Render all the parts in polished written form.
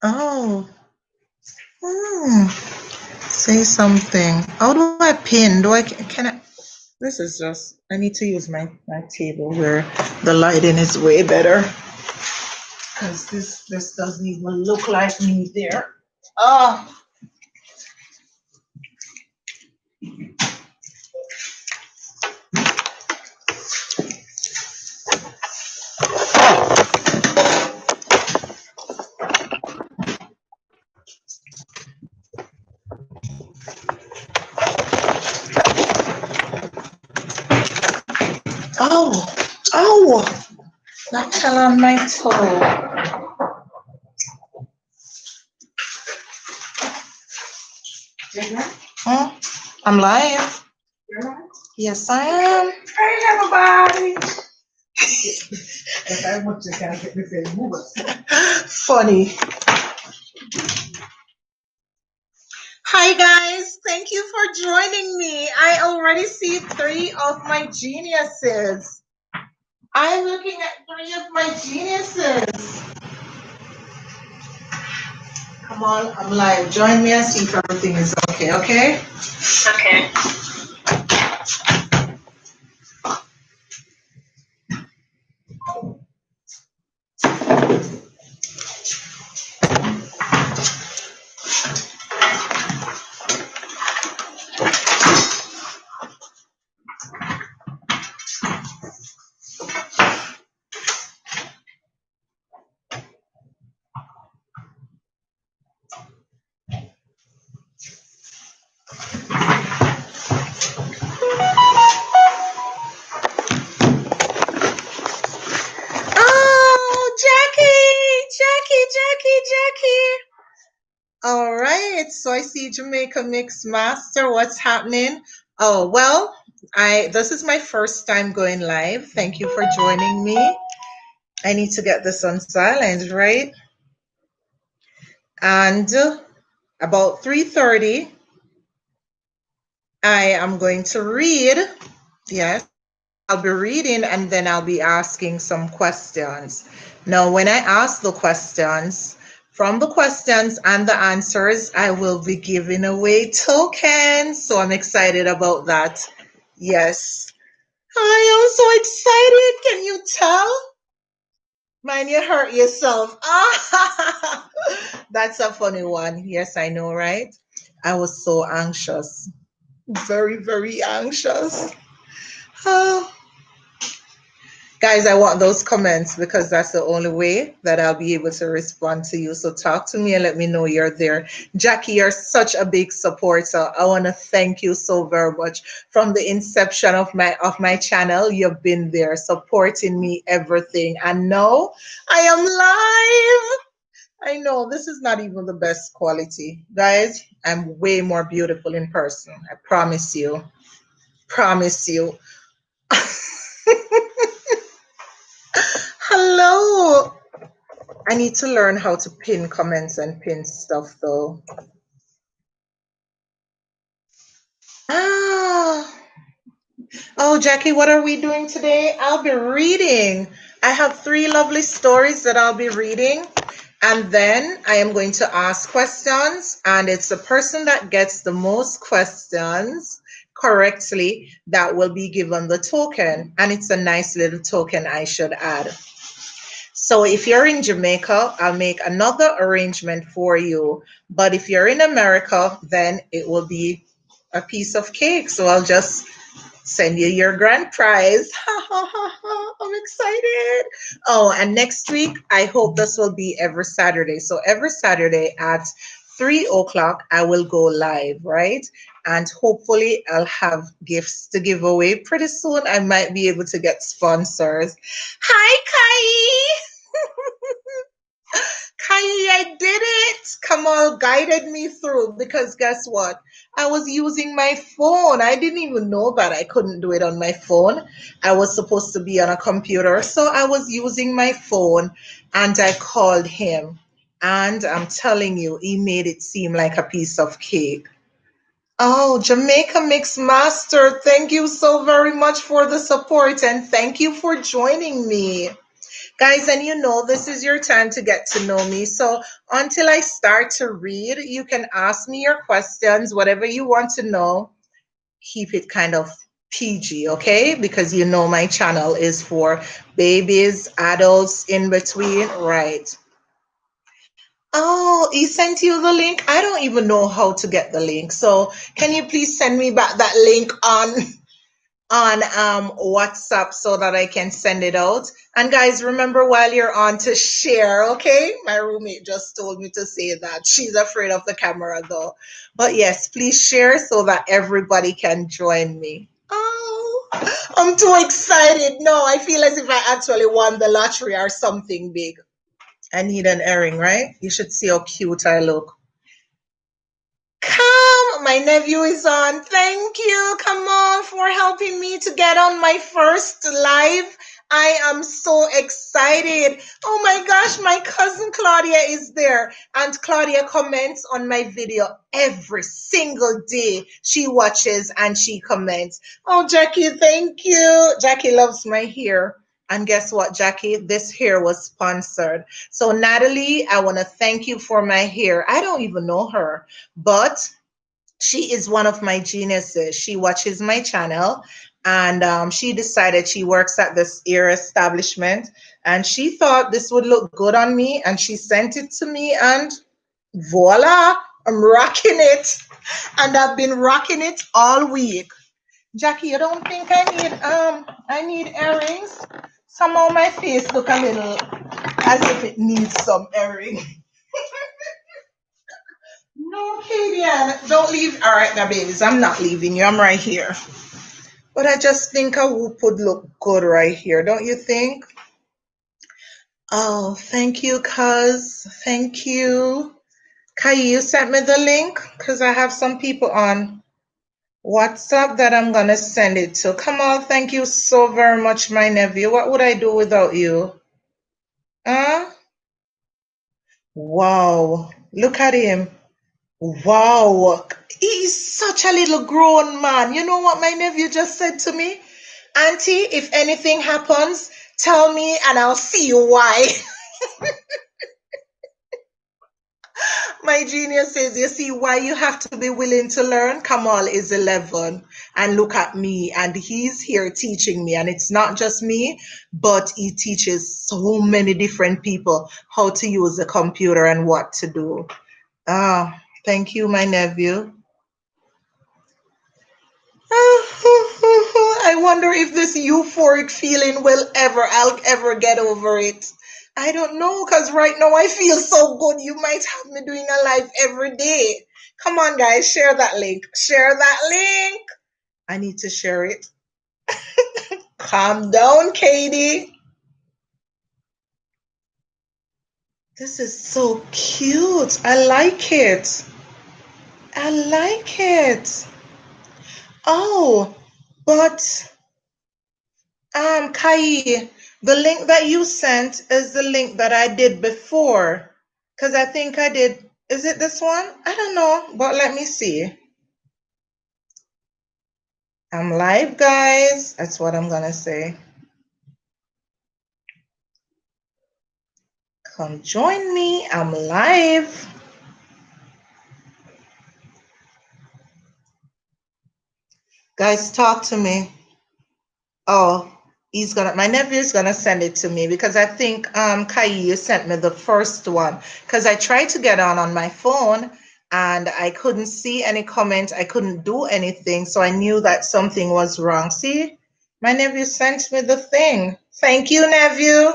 Oh, hmm. Say something. How do I pin? Can I? This is just, I need to use my table where the lighting is way better. Because this doesn't even look like me there. Oh, oh, oh, that fell on my toe. Hmm? I'm live. Yes, I am. Hey, everybody. Funny. Hi, guys. Thank you for joining me. I already see 3 of my geniuses. I'm looking at 3 of my geniuses. Come on, I'm live. Join me and see if everything is okay, okay? Okay. Oh, Jackie. All right, so I see Jamaica Mix Master. What's happening? Oh, well, this is my first time going live. Thank you for joining me. I need to get this on silent, right? And about 3:30, I am going to read. Yes, I'll be reading and then I'll be asking some questions. Now, when I ask the questions, from the questions and the answers, I will be giving away tokens. So I'm excited about that. Yes. I am so excited. Can you tell? Man, you hurt yourself. Ah, that's a funny one. Yes, I know, right? I was so anxious. Very, very anxious. Oh. Guys, I want those comments because that's the only way that I'll be able to respond to you. So talk to me and let me know you're there. Jackie, you're such a big supporter. I want to thank you so very much. From the inception of my channel, you've been there supporting me everything. And now I am live. I know this is not even the best quality. Guys, I'm way more beautiful in person. I promise you. Promise you. Hello. I need to learn how to pin comments and pin stuff though. Ah. Oh, Jackie, what are we doing today? I'll be reading. I have 3 lovely stories that I'll be reading. And then I am going to ask questions. And it's the person that gets the most questions correctly that will be given the token. And it's a nice little token I should add. So if you're in Jamaica, I'll make another arrangement for you. But if you're in America, then it will be a piece of cake. So I'll just send you your grand prize. I'm excited. Oh, and next week, I hope this will be every Saturday. So every Saturday at 3 o'clock, I will go live, right? And hopefully I'll have gifts to give away pretty soon. I might be able to get sponsors. Hi, Kai. Kai, I did it. Kamal guided me through because guess what? I was using my phone. I didn't even know that I couldn't do it on my phone. I was supposed to be on a computer. So I was using my phone and I called him. And I'm telling you, he made it seem like a piece of cake. Oh, Jamaica Mix Master, thank you so very much for the support and thank you for joining me. Guys, and you know, this is your time to get to know me. So until I start to read, you can ask me your questions, whatever you want to know. Keep it kind of PG, okay? Because you know my channel is for babies, adults, in between, right? Oh, he sent you the link? I don't even know how to get the link. So can you please send me back that link on WhatsApp so that I can send it out? And guys, remember while you're on to share, okay? My roommate just told me to say that. She's afraid of the camera though. But yes, please share so that everybody can join me. Oh, I'm too excited. No, I feel as if I actually won the lottery or something big. I need an earring, right? You should see how cute I look. Come, my nephew is on. Thank you. Come on for helping me to get on my first live. I am so excited. Oh my gosh, my cousin Claudia is there. And Claudia comments on my video every single day. She watches and she comments. Oh, Jackie, thank you. Jackie loves my hair. And guess what, Jackie? This hair was sponsored. So, Natalie, I want to thank you for my hair. I don't even know her, but she is one of my geniuses. She watches my channel and she decided she works at this ear establishment and she thought this would look good on me and she sent it to me and voila, I'm rocking it. And I've been rocking it all week. Jackie, you don't think I need earrings? Somehow my face look a little as if it needs some earring. No, Kadian, don't leave. All right, now, babies, I'm not leaving you. I'm right here. But I just think a whoop would look good right here, don't you think? Oh, thank you, cuz. Thank you. Kai, you sent me the link because I have some people on WhatsApp that I'm going to send it to. Come on, thank you so very much, my nephew. What would I do without you? Huh? Wow. Look at him. Wow, he's such a little grown man. You know what my nephew just said to me? Auntie, if anything happens, tell me and I'll see you why. My genius says, you see why you have to be willing to learn? Kamal is 11 and look at me and he's here teaching me. And it's not just me, but he teaches so many different people how to use the computer and what to do. Ah, thank you, my nephew. I wonder if this euphoric feeling I'll ever get over it. I don't know, because right now I feel so good. You might have me doing a live every day. Come on, guys, share that link. Share that link. I need to share it. Calm down, Katie. This is so cute. I like it. I like it. Oh, but Kai, the link that you sent is the link that I did before. Because I think I did. Is it this one? I don't know, but let me see. I'm live, guys. That's what I'm going to say. Come join me. I'm live. Guys, talk to me. Oh, my nephew's gonna send it to me because I think Kai, you sent me the first one because I tried to get on my phone and I couldn't see any comment. I couldn't do anything, so I knew that something was wrong. See, my nephew sent me the thing. Thank you, nephew.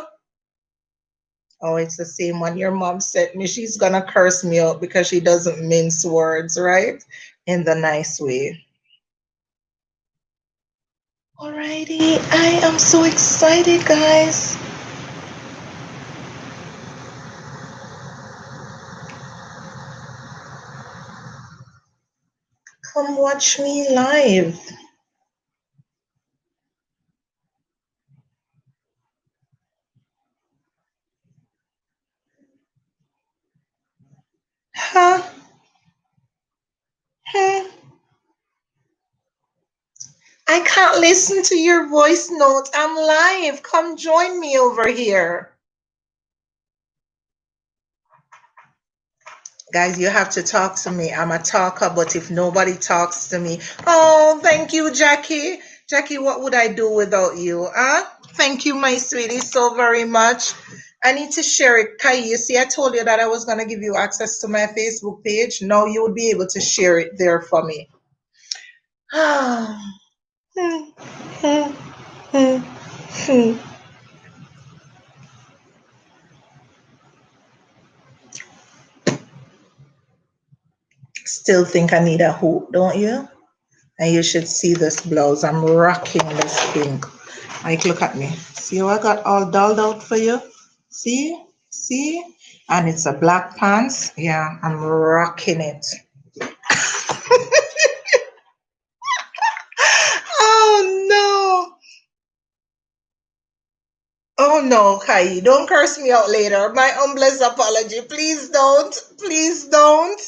Oh, it's the same one your mom sent me. She's gonna curse me out because she doesn't mince words, right? In the nice way. Alrighty, I am so excited, guys. Come watch me live. Huh? Hmm. I can't listen to your voice note. I'm live. Come join me over here. Guys, you have to talk to me. I'm a talker, but if nobody talks to me, oh, thank you, Jackie. Jackie, what would I do without you? Huh? Thank you, my sweetie, so very much. I need to share it. Kai, you see, I told you that I was going to give you access to my Facebook page. Now you will be able to share it there for me. Still think I need a hoop, don't you? And you should see this blouse. I'm rocking this pink. Like, look at me. See how I got all dolled out for you? See? See? And it's a black pants. Yeah, I'm rocking it. Oh no. Oh no, Kai. Don't curse me out later. My humblest apology. Please don't. Please don't.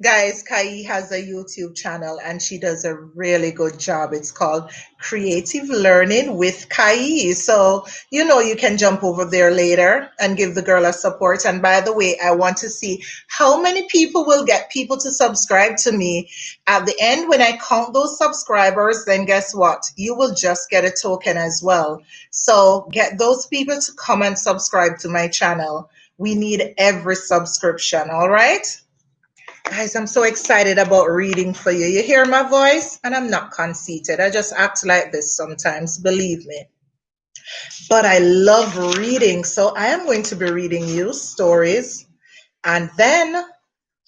Guys, Kai has a YouTube channel and she does a really good job. It's called Creative Learning with Kai. So, you know, you can jump over there later and give the girl a support. And by the way, I want to see how many people will get people to subscribe to me. At the end, when I count those subscribers, then guess what? You will just get a token as well. So get those people to come and subscribe to my channel. We need every subscription, all right? Guys, I'm so excited about reading for you. You hear my voice? And I'm not conceited. I just act like this sometimes, believe me. But I love reading. So I am going to be reading you stories. And then,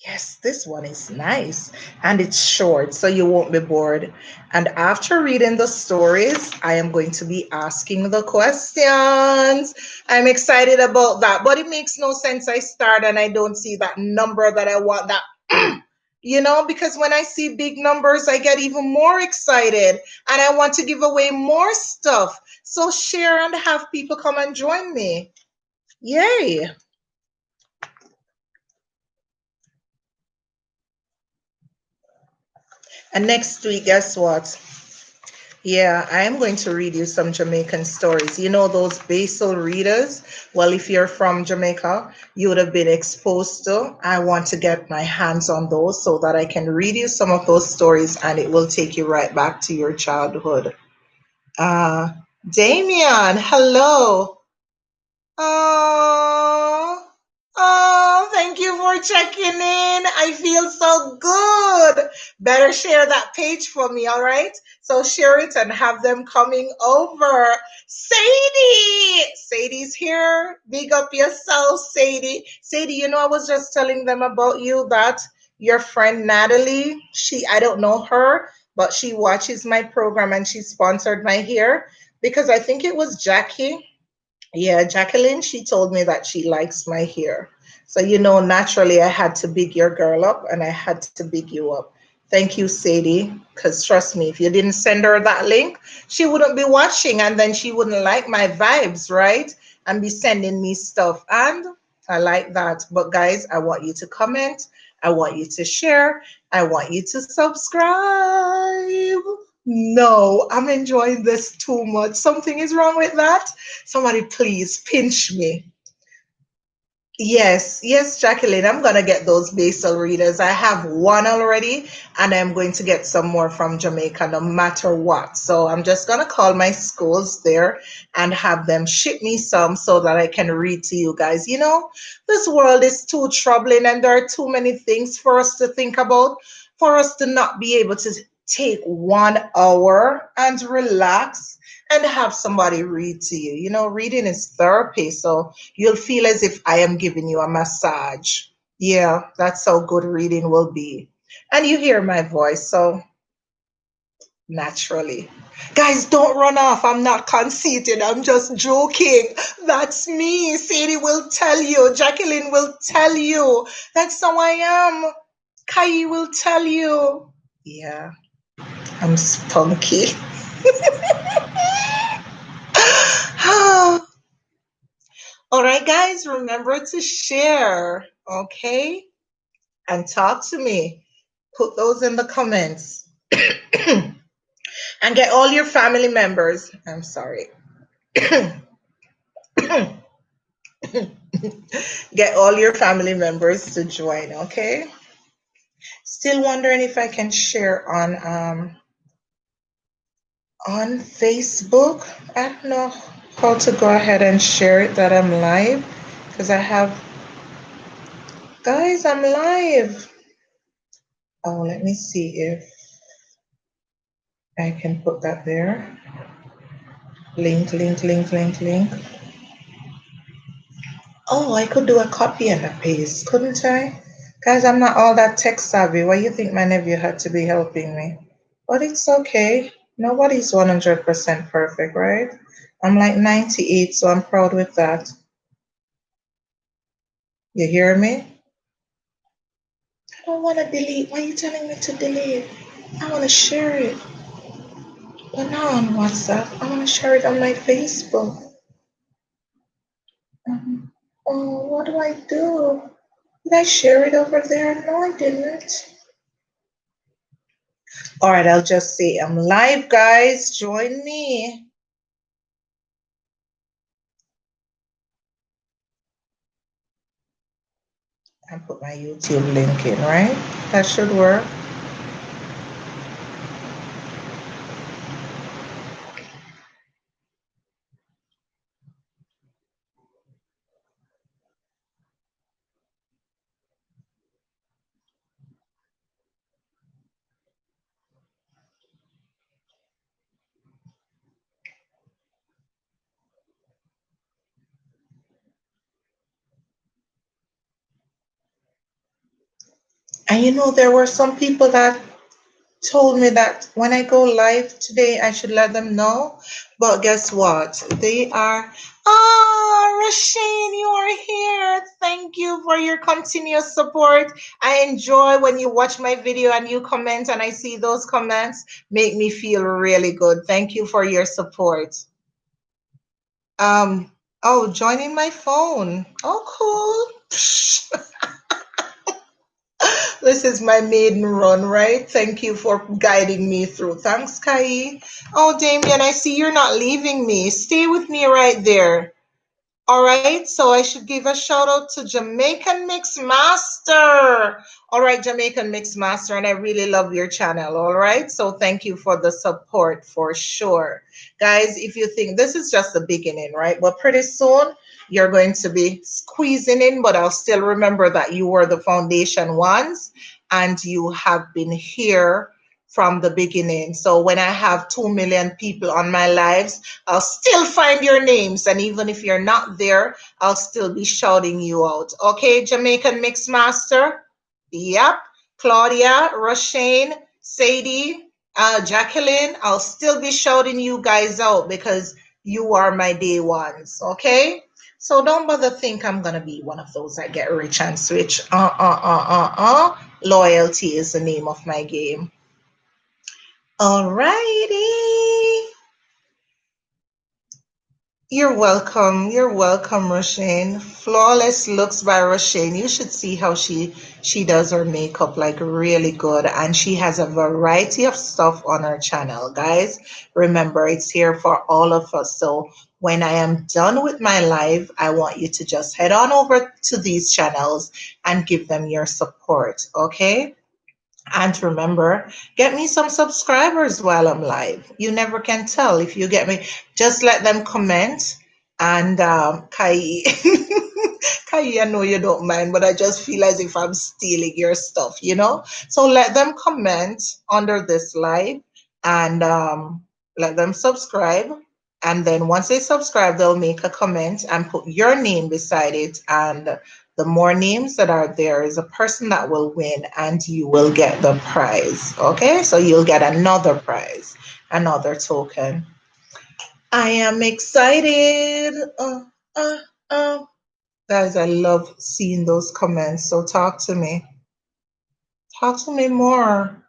yes, this one is nice. And it's short, so you won't be bored. And after reading the stories, I am going to be asking the questions. I'm excited about that. But it makes no sense I start and I don't see that number that I want, that you know, because when I see big numbers, I get even more excited and I want to give away more stuff. So share and have people come and join me. Yay. And next week, guess what? Yeah, I am going to read you some Jamaican stories. You know those basil readers? Well, if you're from Jamaica, you would have been exposed to. I want to get my hands on those so that I can read you some of those stories and it will take you right back to your childhood. Uh, Damien, hello. Oh, oh, thank you for checking in. I feel so good. Better share that page for me, all right? So share it and have them coming over. Sadie, Sadie's here. Big up yourself, Sadie. Sadie, you know, I was just telling them about you that your friend Natalie, I don't know her, but she watches my program and she sponsored my hair because I think it was Jackie. Yeah, Jacqueline, she told me that she likes my hair. So, you know, naturally, I had to big your girl up and I had to big you up. Thank you, Sadie. Because trust me, if you didn't send her that link, she wouldn't be watching and then she wouldn't like my vibes, right? And be sending me stuff. And I like that. But guys, I want you to comment. I want you to share. I want you to subscribe. No, I'm enjoying this too much. Something is wrong with that. Somebody please pinch me. Yes, yes, Jacqueline, I'm gonna get those basil readers. I have one already, and I'm going to get some more from Jamaica no matter what. So I'm just gonna call my schools there and have them ship me some so that I can read to you guys. You know, this world is too troubling and there are too many things for us to think about, for us to not be able to take 1 hour and relax and have somebody read to you. You know, reading is therapy. So you'll feel as if I am giving you a massage. Yeah, that's how good reading will be. And you hear my voice, so naturally. Guys, don't run off. I'm not conceited. I'm just joking. That's me. Sadie will tell you. Jacqueline will tell you. That's how I am. Kai will tell you. Yeah, I'm spunky. All right, guys, remember to share, okay? And talk to me. Put those in the comments. And get all your family members. I'm sorry. Get all your family members to join, okay? Still wondering if I can share on Facebook. I don't know how to go ahead and share it that I'm live because I have, guys, I'm live. Oh, let me see if I can put that there. Link, link, link, link, link. Oh, I could do a copy and a paste, couldn't I? Guys, I'm not all that tech savvy. Why you think my nephew had to be helping me? But it's okay. Nobody's 100% perfect, right? I'm like 98, so I'm proud with that. You hear me? I don't want to delete. Why are you telling me to delete? I want to share it. But not on WhatsApp. I want to share it on my Facebook. Oh, what do I do? Did I share it over there? No, I didn't. All right, I'll just say I'm live, guys. Join me. And put my YouTube link in, right? That should work. And you know, there were some people that told me that when I go live today, I should let them know. But guess what? They are, Rasheen, you are here. Thank you for your continuous support. I enjoy when you watch my video and you comment and I see those comments. Make me feel really good. Thank you for your support. Oh, joining my phone. Oh, cool. This is my maiden run, right? Thank you for guiding me through. Thanks, Kai. Oh, Damien, I see you're not leaving me. Stay with me right there. All right, so I should give a shout out to Jamaican Mix Master. All right, Jamaican Mix Master, and I really love your channel. All right, so thank you for the support for sure. Guys, if you think this is just the beginning, right? But pretty soon you're going to be squeezing in, but I'll still remember that you were the foundation ones and you have been here from the beginning. So when I have 2 million people on my lives, I'll still find your names. And even if you're not there, I'll still be shouting you out. Okay, Jamaican Mix Master? Yep. Claudia, Roshane, Sadie, Jacqueline, I'll still be shouting you guys out because you are my day ones. Okay? So don't bother think I'm gonna be one of those that get rich and switch. Loyalty is the name of my game. Alrighty. You're welcome. You're welcome, Roshane. Flawless Looks by Roshane. You should see how she does her makeup like really good, and she has a variety of stuff on her channel. Guys, remember it's here for all of us. So when I am done with my live, I want you to just head on over to these channels and give them your support, okay? And remember, get me some subscribers while I'm live. You never can tell if you get me. Just let them comment. And Kai, Kai, I know you don't mind, but I just feel as if I'm stealing your stuff, you know? So let them comment under this live and let them subscribe. And then once they subscribe, they'll make a comment and put your name beside it. And the more names that are there is a person that will win and you will get the prize. Okay, so you'll get another prize, another token. I am excited. Uh, uh. Guys, I love seeing those comments. So talk to me. Talk to me more.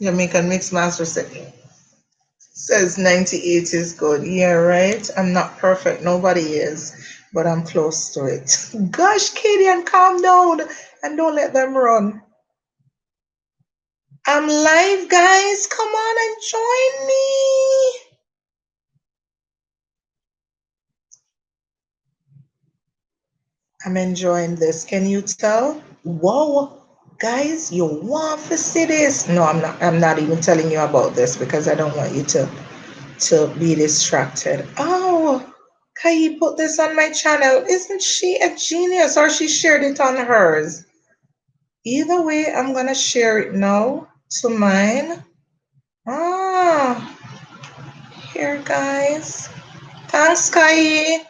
Jamaican Mix Master says 98 is good. Yeah, right. I'm not perfect. Nobody is, but I'm close to it. Gosh, Katie, and calm down and don't let them run. I'm live, guys. Come on and join me. I'm enjoying this. Can you tell? Whoa, guys, you want to see this? No, I'm not. I'm not even telling you about this because I don't want you to be distracted. Oh, Kai put this on my channel. Isn't she a genius? Or she shared it on hers. Either way, I'm gonna share it now to mine. Ah, here, guys. Thanks, Kai.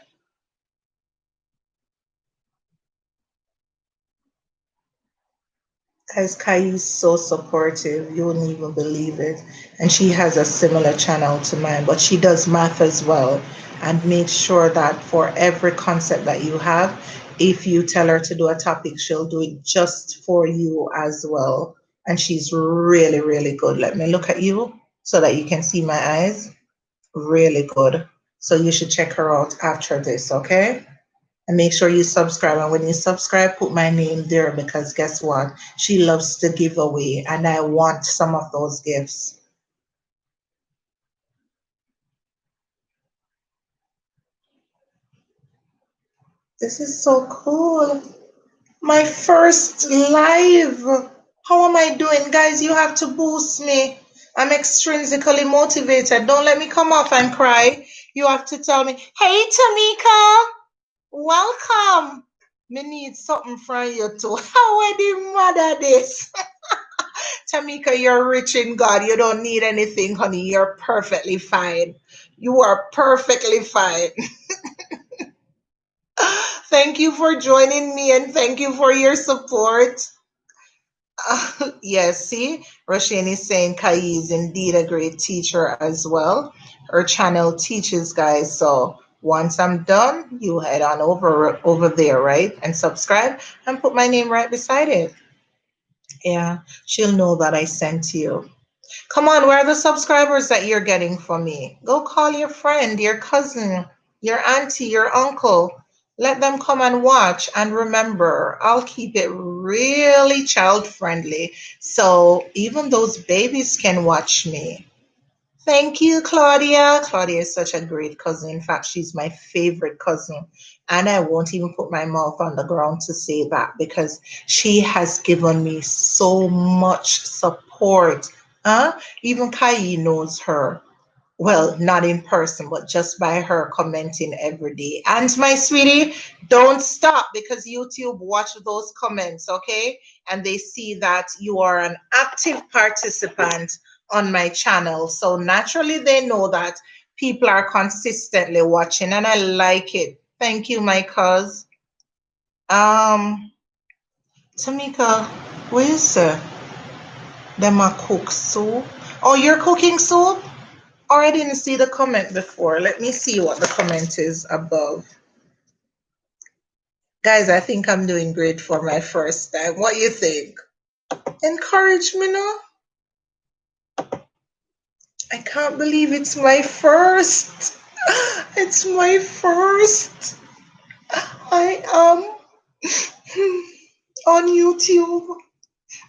Guys, Kai is so supportive. You wouldn't even believe it. And she has a similar channel to mine, but she does math as well and makes sure that for every concept that you have, if you tell her to do a topic, she'll do it just for you as well. And she's really, really good. Let me look at you so that you can see my eyes. Really good. So you should check her out after this, okay? And make sure you subscribe. And when you subscribe, put my name there because guess what? She loves to give away, and I want some of those gifts. This is so cool. My first live. How am I doing? Guys, you have to boost me. I'm extrinsically motivated. Don't let me come off and cry. You have to tell me, hey, Tamika, welcome. Me need something from you too. How are the mother this? Tamika, you're rich in God. You don't need anything, honey. You're perfectly fine. You are perfectly fine. Thank you for joining me and thank you for your support. Yes, see, Roshane is saying Kai is indeed a great teacher as well. Her channel teaches guys. So once I'm done, you head on over there, right? And subscribe and put my name right beside it. Yeah, she'll know that I sent you. Come on, where are the subscribers that you're getting from me? Go call your friend, your cousin, your auntie, your uncle. Let them come and watch. And remember, I'll keep it really child friendly. So even those babies can watch me. Thank you, Claudia. Claudia is such a great cousin. In fact, she's my favorite cousin. And I won't even put my mouth on the ground to say that because she has given me so much support. Even Kai knows her. Well, not in person, but just by her commenting every day. And my sweetie, don't stop because YouTube watch those comments, okay? And they see that you are an active participant on my channel. So naturally they know that people are consistently watching and I like it. Thank you, my cuz. Um, Tamika, what you say? Them a cook soup? Oh, you're cooking soup? Or I didn't see the comment before. Let me see what the comment is above. Guys, I think I'm doing great for my first time. What you think? Encourage me now. I can't believe it's my first. It's my first. I am on YouTube.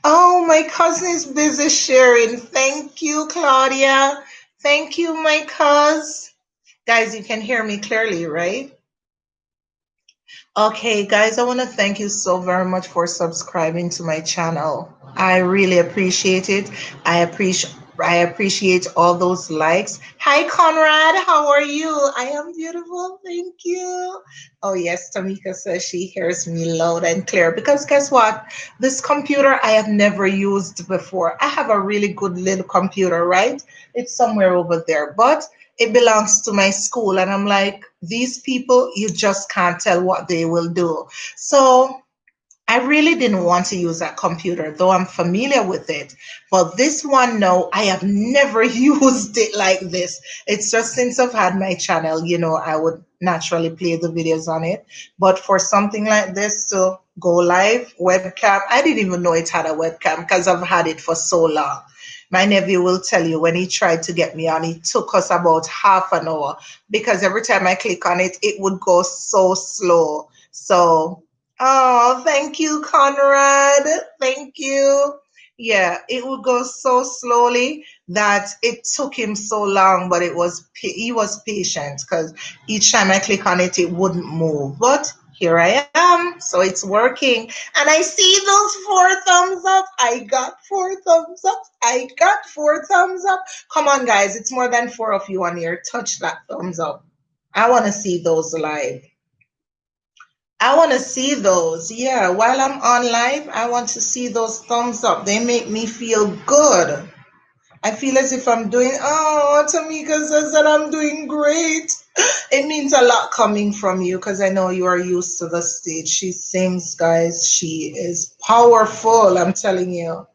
Oh, my cousin is busy sharing. Thank you, Claudia. Thank you, my cuz. Guys, you can hear me clearly, right? Okay, guys, I want to thank you so very much for subscribing to my channel. I really appreciate it. I appreciate all those likes. Hi, Conrad. How are you? I am beautiful. Thank you. Oh, yes, Tamika says she hears me loud and clear because guess what? This computer I have never used before. I have a really good little computer, right? It's somewhere over there, but it belongs to my school. And I'm like, these people, you just can't tell what they will do. So I really didn't want to use that computer, though I'm familiar with it. But this one, no, I have never used it like this. It's just since I've had my channel, I would naturally play the videos on it. But for something like this to go live, webcam, I didn't even know it had a webcam because I've had it for so long. My nephew will tell you when he tried to get me on, it took us about half an hour because every time I click on it, it would go so slow. So, oh, thank you, Conrad. Thank you. Yeah, it would go so slowly that it took him so long, but he was patient because each time I click on it, it wouldn't move. But Here I am. So it's working. And I see those 4 thumbs up. I got 4 thumbs up. I got 4 thumbs up. Come on, guys. It's more than 4 of you on here. Touch that thumbs up. I want to see those live. I want to see those. Yeah, while I'm on live, I want to see those thumbs up. They make me feel good. I feel as if I'm doing, oh, Tamika says that I'm doing great. It means a lot coming from you because I know you are used to the stage. She sings, guys. She is powerful, I'm telling you.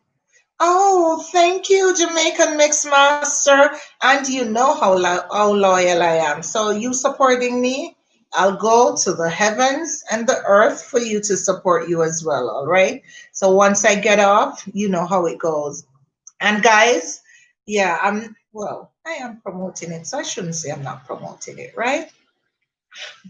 Oh, thank you, Jamaican Mix Master. And you know how loyal I am. So you supporting me, I'll go to the heavens and the earth for you to support you as well, all right? So once I get off, you know how it goes. And guys, yeah, I am promoting it, so I shouldn't say I'm not promoting it, right?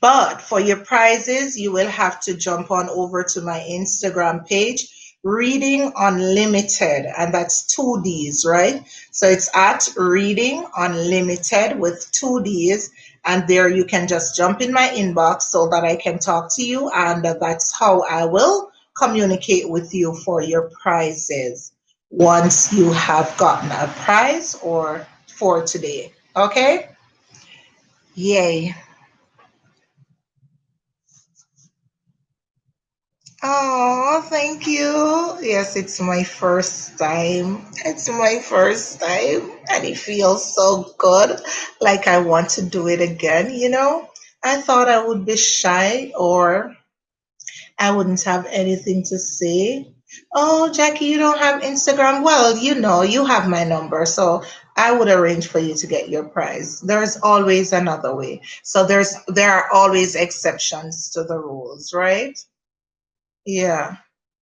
But for your prizes, you will have to jump on over to my Instagram page, Reading Unlimited, and that's 2 Ds, right? So it's at Reading Unlimited with 2 Ds, and there you can just jump in my inbox so that I can talk to you, and that's how I will communicate with you for your prizes once you have gotten a prize or for today. Okay? Yay. Oh, thank you. Yes, it's my first time. It's my first time, and it feels so good. Like I want to do it again, you know? I thought I would be shy or I wouldn't have anything to say. Oh, Jackie, you don't have Instagram? Well, you know, you have my number, so I would arrange for you to get your prize. There's always another way. So there are always exceptions to the rules, right? Yeah.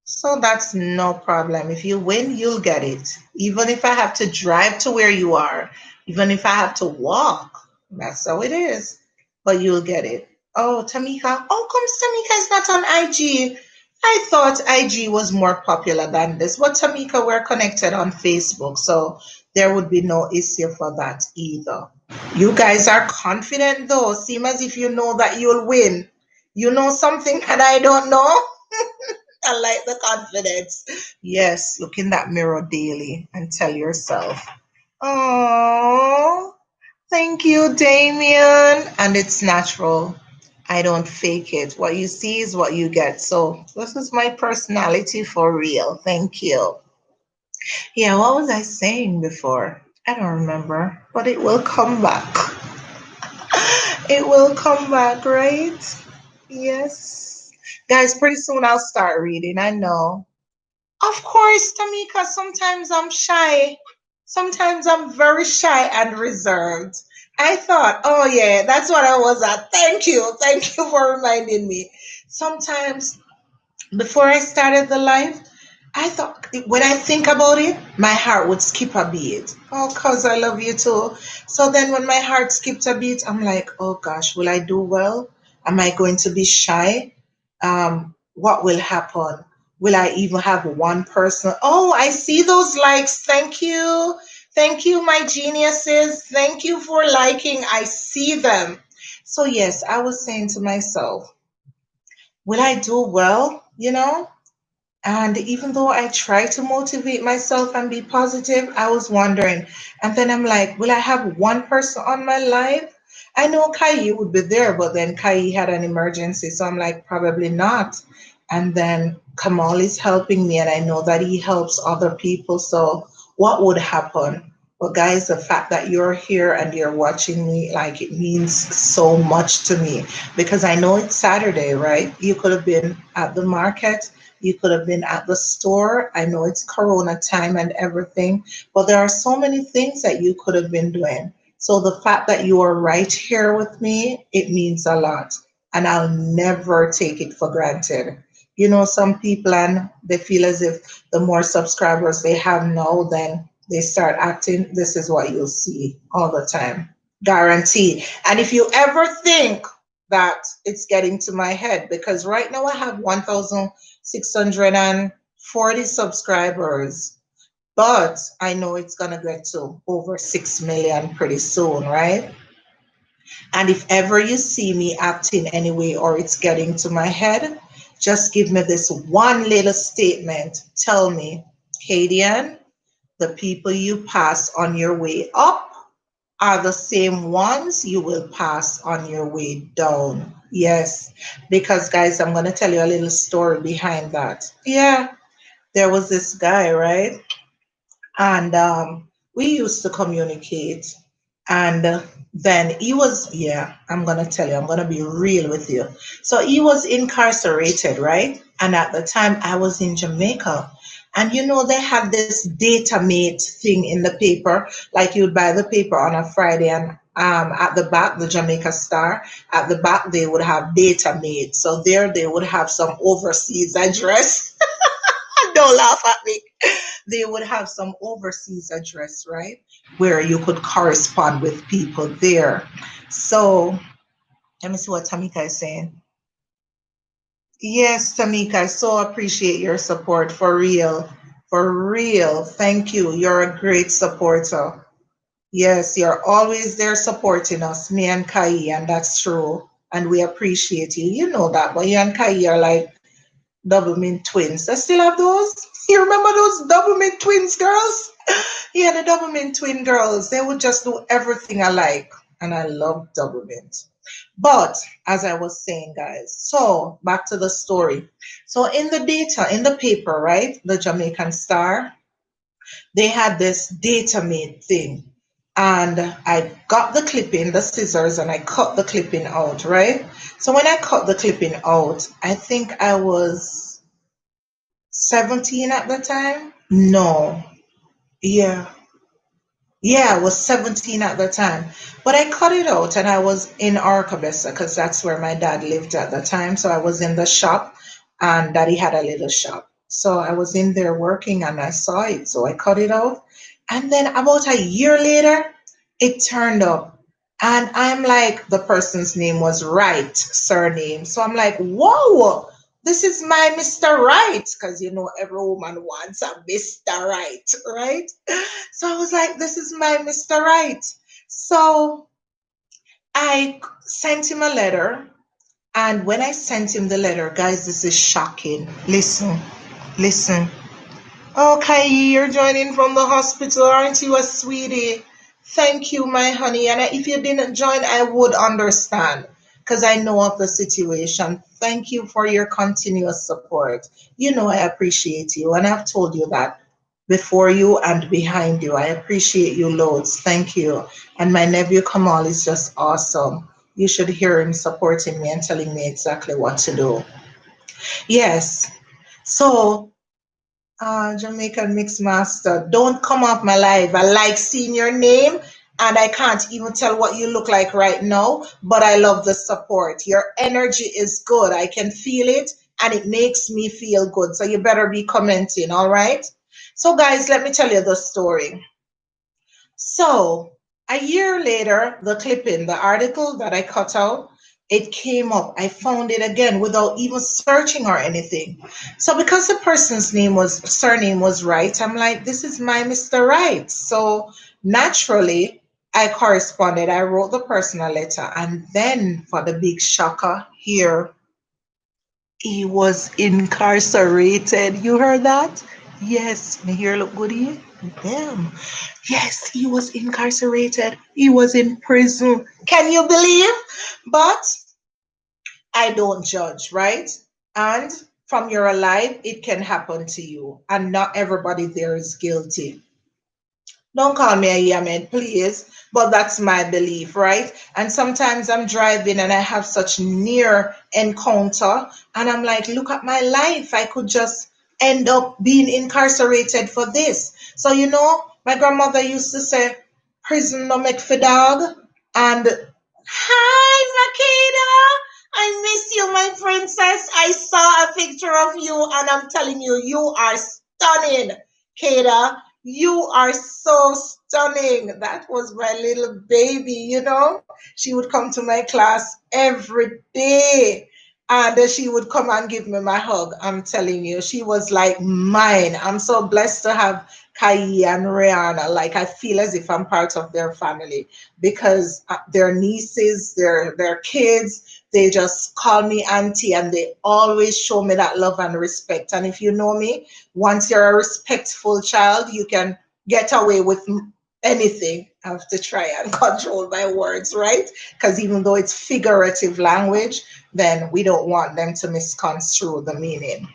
So that's no problem. If you win, you'll get it. Even if I have to drive to where you are, even if I have to walk, that's how it is. But you'll get it. Oh, Tamika. How comes Tamika is not on IG? I thought IG was more popular than this. But Tamika, we're connected on Facebook, so there would be no issue for that either. You guys are confident though. Seem as if you know that you'll win. You know something that I don't know? I like the confidence. Yes, look in that mirror daily and tell yourself, oh, thank you, Damien. And it's natural. I don't fake it. What you see is what you get. So this is my personality for real. Thank you. Yeah, what was I saying before? I don't remember, but it will come back. It will come back, right? Yes. Guys, pretty soon I'll start reading. I know. Of course, Tamika, sometimes I'm shy. Sometimes I'm very shy and reserved. I thought, oh yeah, that's what I was at. Thank you. Thank you for reminding me. Sometimes before I started the live, I thought when I think about it, my heart would skip a beat. Oh, cause I love you too. So then when my heart skipped a beat, I'm like, oh gosh, will I do well? Am I going to be shy? What will happen? Will I even have one person? Oh, I see those likes. Thank you. Thank you, my geniuses. Thank you for liking. I see them. So yes, I was saying to myself, will I do well? You know? And even though I try to motivate myself and be positive, I was wondering. And then I'm like, will I have one person on my live? I know Kai would be there, but then Kai had an emergency. So I'm like, probably not. And then Kamal is helping me, and I know that he helps other people. So what would happen? But guys, the fact that you're here and you're watching me, like it means so much to me because I know it's Saturday, right? You could have been at the market, you could have been at the store. I know it's Corona time and everything, but there are so many things that you could have been doing. So the fact that you are right here with me, it means a lot. And I'll never take it for granted. You know, some people and they feel as if the more subscribers they have now, then they start acting. This is what you'll see all the time. Guarantee. And if you ever think that it's getting to my head, because right now I have 1,640 subscribers, but I know it's going to get to over 6 million pretty soon, right? And if ever you see me acting anyway or it's getting to my head, just give me this one little statement. Tell me, Kadian, the people you pass on your way up are the same ones you will pass on your way down. Yes, because guys, I'm going to tell you a little story behind that. Yeah, there was this guy, right? And we used to communicate. And then he was, yeah, I'm going to tell you, I'm going to be real with you. So he was incarcerated, right? And at the time, I was in Jamaica. And you know, they had this data mate thing in the paper, like you'd buy the paper on a Friday, and at the back, the Jamaica Star, at the back, they would have data mate. So there they would have some overseas address. Don't laugh at me. They would have some overseas address, right? Where you could correspond with people there. So let me see what Tamika is saying. Yes, Tamika, I so appreciate your support for real. For real. Thank you. You're a great supporter. Yes, you're always there supporting us, me and Kai, and that's true. And we appreciate you. You know that, but you and Kai are like double mint twins. I still have those. You remember those double mint twins, girls? Yeah, the double mint twin girls. They would just do everything I like. And I love double mint. But as I was saying, guys, so back to the story. So in the data, in the paper, right? The Jamaican Star, they had this data made thing. And I got the clipping, the scissors, and I cut the clipping out, right? So when I cut the clipping out, I think I was 17 at the time. No. Yeah. Yeah, I was 17 at the time. But I cut it out and I was in Arcabessa because that's where my dad lived at the time. So I was in the shop and daddy had a little shop. So I was in there working and I saw it. So I cut it out. And then about a year later, it turned up. And I'm like, the person's name was Wright, surname. So I'm like, whoa, this is my Mr. Right. Because you know, every woman wants a Mr. Right, right? So I was like, this is my Mr. Right. So I sent him a letter. And when I sent him the letter, guys, this is shocking. Listen, listen. Okay, you're joining from the hospital, aren't you a sweetie? Thank you, my honey. And if you didn't join, I would understand because I know of the situation. Thank you for your continuous support. You know, I appreciate you. And I've told you that before you and behind you. I appreciate you loads. Thank you. And my nephew Kamal is just awesome. You should hear him supporting me and telling me exactly what to do. Yes. So Jamaican Mix Master, don't come off my live. I like seeing your name, and I can't even tell what you look like right now, but I love the support. Your energy is good. I can feel it, and it makes me feel good. So you better be commenting, all right? So, guys, let me tell you the story. So, a year later, the clipping, the article that I cut out, it came up. I found it again without even searching or anything. So because the person's surname was right, I'm like, this is my Mr. Right. So naturally, I corresponded. I wrote the person a letter. And then for the big shocker here, he was incarcerated. You heard that? Yes, me here look good here. Damn. Yes, he was incarcerated. He was in prison. Can you believe? But I don't judge, right? And from you're alive, it can happen to you. And not everybody there is guilty. Don't call me a Yemen, please. But that's my belief, right? And sometimes I'm driving and I have such near encounter, and I'm like, look at my life. I could just end up being incarcerated for this. So, you know, my grandmother used to say, prison no make for dog. And hi, Makeda. I miss you, my princess. I saw a picture of you, and I'm telling you, you are stunning, Kada. You are so stunning. That was my little baby, you know. She would come to my class every day and she would come and give me my hug. I'm telling you, she was like mine. I'm so blessed to have Kai and Rihanna. Like I feel as if I'm part of their family because their nieces, their kids, they just call me auntie and they always show me that love and respect. And if you know me, once you're a respectful child, you can get away with anything. I have to try and control my words, right? Because even though it's figurative language, then we don't want them to misconstrue the meaning.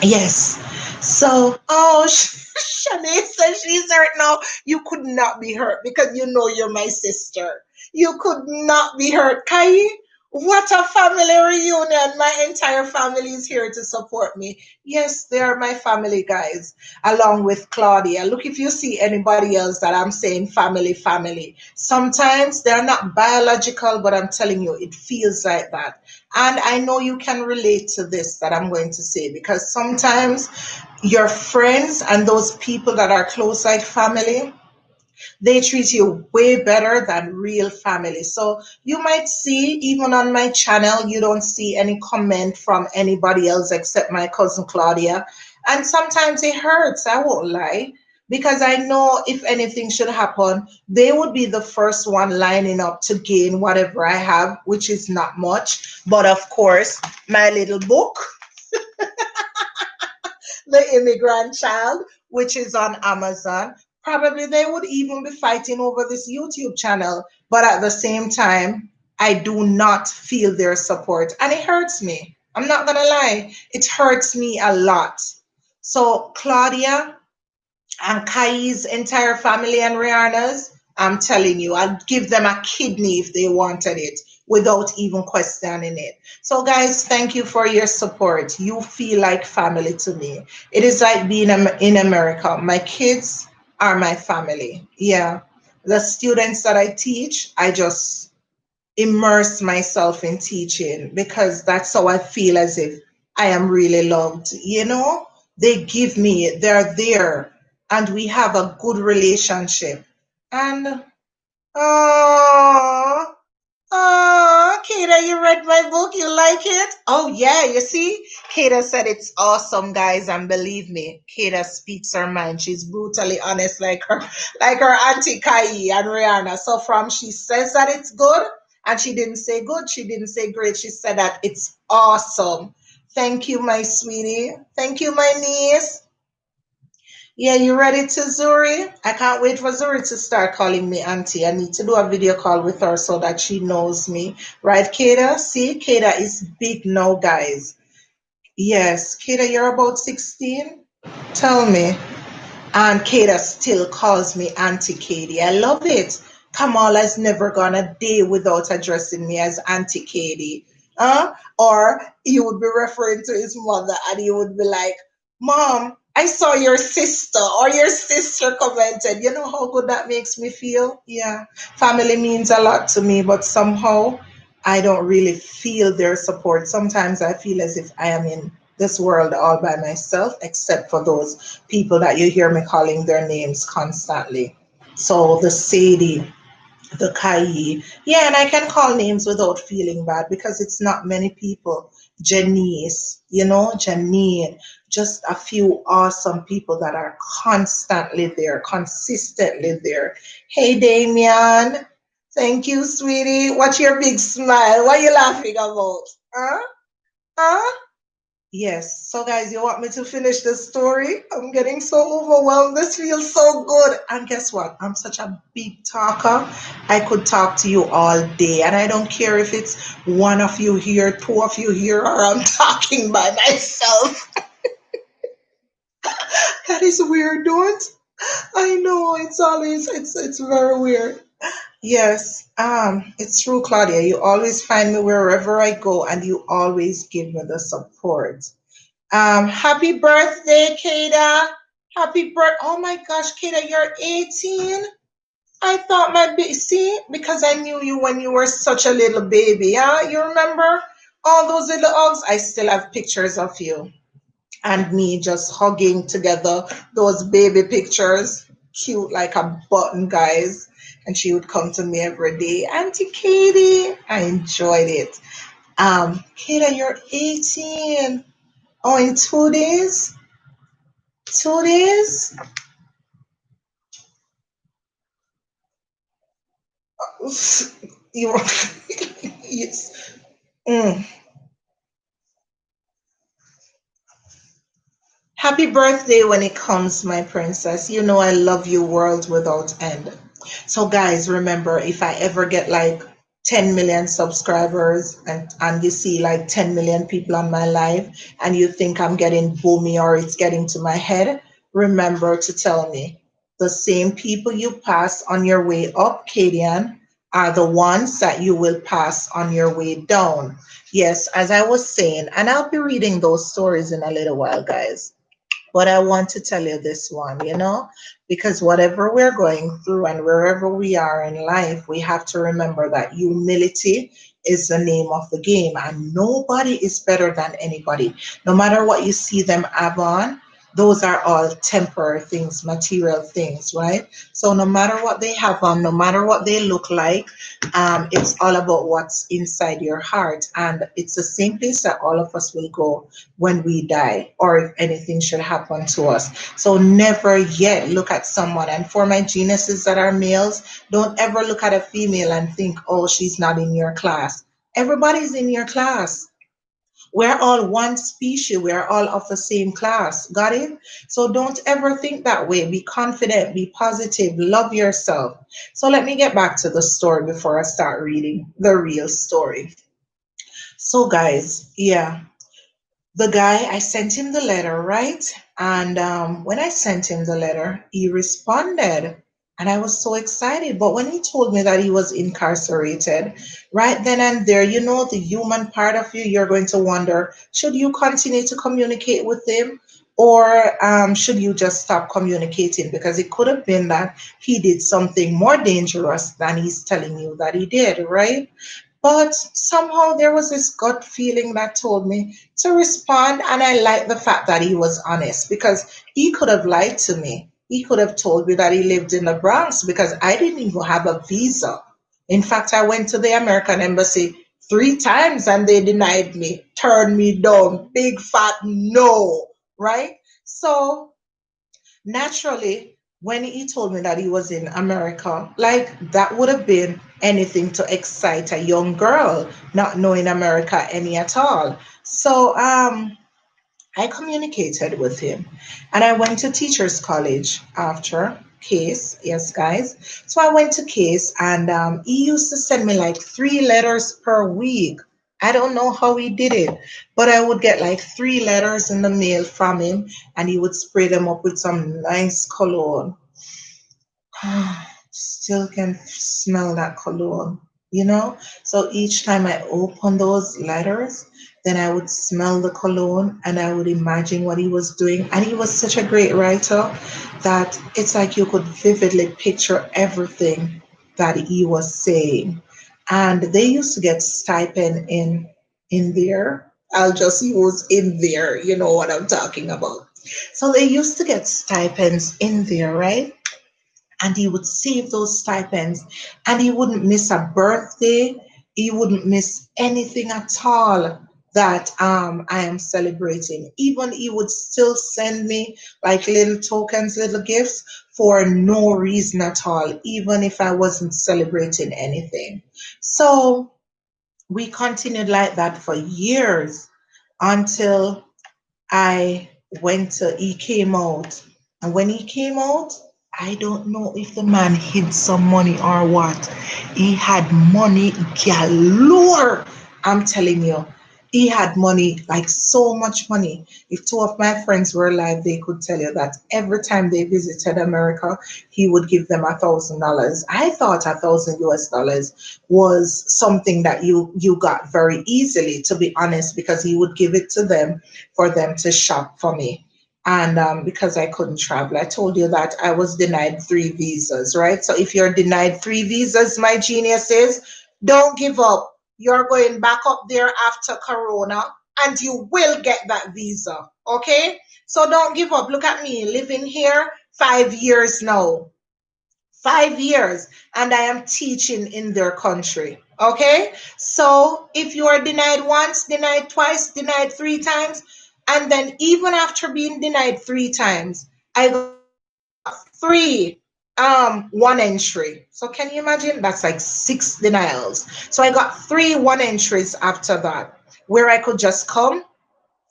Yes. So, oh, Shanae says she's hurt now. You could not be hurt because you know you're my sister. You could not be hurt. Kai, what a family reunion. My entire family is here to support me. Yes, they are my family, guys, along with Claudia. Look, if you see anybody else that I'm saying family, family, sometimes they're not biological, but I'm telling you, it feels like that. And I know you can relate to this that I'm going to say because sometimes your friends and those people that are close like family, they treat you way better than real family. So you might see, even on my channel, you don't see any comment from anybody else except my cousin Claudia. And sometimes it hurts, I won't lie, because I know if anything should happen, they would be the first one lining up to gain whatever I have, which is not much. But of course, my little book, The Immigrant Child, which is on Amazon. Probably they would even be fighting over this YouTube channel. But at the same time, I do not feel their support. And it hurts me. I'm not going to lie. It hurts me a lot. So, Claudia and Kai's entire family and Rihanna's, I'm telling you, I'd give them a kidney if they wanted it without even questioning it. So, guys, thank you for your support. You feel like family to me. It is like being in America. My kids are my family. Yeah. The students that I teach, I just immerse myself in teaching because that's how I feel as if I am really loved. You know, they give me, they're there, and we have a good relationship. And oh, oh, Kata, you read my book. You like it? Oh yeah, you see, Kata said it's awesome, guys, and believe me, Kata speaks her mind. She's brutally honest, like her auntie Kai and Rihanna. So from she says that it's good, and she didn't say good, she didn't say great. She said that it's awesome. Thank you, my sweetie. Thank you, my niece. Yeah, you ready to Zuri? I can't wait for Zuri to start calling me auntie. I need to do a video call with her so that she knows me. Right, Kata? See, Kata is big now, guys. Yes, Kata, you're about 16? Tell me. And Kata still calls me Auntie Katie. I love it. Kamal has never gone a day without addressing me as Auntie Katie. Or he would be referring to his mother and he would be like, Mom, I saw your sister or your sister commented. You know how good that makes me feel? Yeah. Family means a lot to me, but somehow I don't really feel their support. Sometimes I feel as if I am in this world all by myself, except for those people that you hear me calling their names constantly. So the Sadie, the Kai. Yeah, and I can call names without feeling bad because it's not many people. Janice, Janine, just a few awesome people that are constantly there, consistently there. Hey, Damien. Thank you, sweetie. What's your big smile? What are you laughing about? Huh? Huh? Yes. So, guys, you want me to finish the story? I'm getting so overwhelmed. This feels so good. And guess what? I'm such a big talker. I could talk to you all day. And I don't care if it's one of you here, two of you here, or I'm talking by myself. That is weird, don't? I know it's very weird. Yes, it's true, Claudia. You always find me wherever I go, and you always give me the support. Happy birthday, Kada. Happy birth. Oh my gosh, Kada, you're 18. I thought my baby, see, because I knew you when you were such a little baby. Yeah, you remember all those little hugs? I still have pictures of you and me just hugging together. Those baby pictures, cute like a button, guys. And she would come to me every day, Auntie Katie. I enjoyed it. Kada, you're 18. Oh, in 2 days? 2 days? You yes. Mm. Happy birthday when it comes, my princess. You know I love you world without end. So guys, remember if I ever get like 10 million subscribers and you see like 10 million people on my live and you think I'm getting boomy or it's getting to my head, remember to tell me. The same people you pass on your way up, Kadian, are the ones that you will pass on your way down. Yes, as I was saying, and I'll be reading those stories in a little while, guys. But I want to tell you this one, because whatever we're going through and wherever we are in life, we have to remember that humility is the name of the game, and nobody is better than anybody. No matter what you see them have on, those are all temporary things, material things, right? So no matter what they have on, no matter what they look like, it's all about what's inside your heart. And it's the same place that all of us will go when we die or if anything should happen to us. So never yet look at someone. And for my geniuses that are males, don't ever look at a female and think, oh, she's not in your class. Everybody's in your class. We're all one species. We're all of the same class. Got it? So don't ever think that way. Be confident, be positive, love yourself. So let me get back to the story before I start reading the real story. So, guys, yeah, the guy, I sent him the letter, right? And when I sent him the letter, he responded. And I was so excited. But when he told me that he was incarcerated, right then and there, the human part of you, you're going to wonder, should you continue to communicate with him? Or should you just stop communicating? Because it could have been that he did something more dangerous than he's telling you that he did, right? But somehow there was this gut feeling that told me to respond. And I like the fact that he was honest because he could have lied to me. He could have told me that he lived in the Bronx because I didn't even have a visa. In fact, I went to the American embassy 3 times and they denied me, turned me down, big fat no, right? So naturally, when he told me that he was in America, like that would have been anything to excite a young girl, not knowing America any at all. So I communicated with him and I went to teachers college after case. Yes, guys. So I went to case and he used to send me like 3 letters per week. I don't know how he did it, but I would get like 3 letters in the mail from him and he would spray them up with some nice cologne. Still can smell that cologne. So each time I open those letters, then I would smell the cologne and I would imagine what he was doing. And he was such a great writer that it's like you could vividly picture everything that he was saying. And they used to get stipend in there. I'll just use in there, you know what I'm talking about. So they used to get stipends in there, right? And he would save those stipends and he wouldn't miss a birthday. He wouldn't miss anything at all that I am celebrating. Even he would still send me like little tokens, little gifts for no reason at all, even if I wasn't celebrating anything. So we continued like that for years until I he came out. And when he came out, I don't know if the man hid some money or what. He had money galore. I'm telling you. He had money, like so much money. If two of my friends were alive, they could tell you that every time they visited America, he would give them $1,000. I thought 1,000 US dollars was something that you got very easily, to be honest, because he would give it to them for them to shop for me. And because I couldn't travel, I told you that I was denied 3 visas, right? So if you're denied 3 visas, my geniuses, don't give up. You're going back up there after Corona and you will get that visa, okay? So don't give up. Look at me living here 5 years now. 5 years, and I am teaching in their country. Okay, so if you are denied once, denied twice, denied 3 times, and then even after being denied 3 times, I got three. one entry. So can you imagine? That's like 6 denials. So I got 3 one entries after that, where I could just come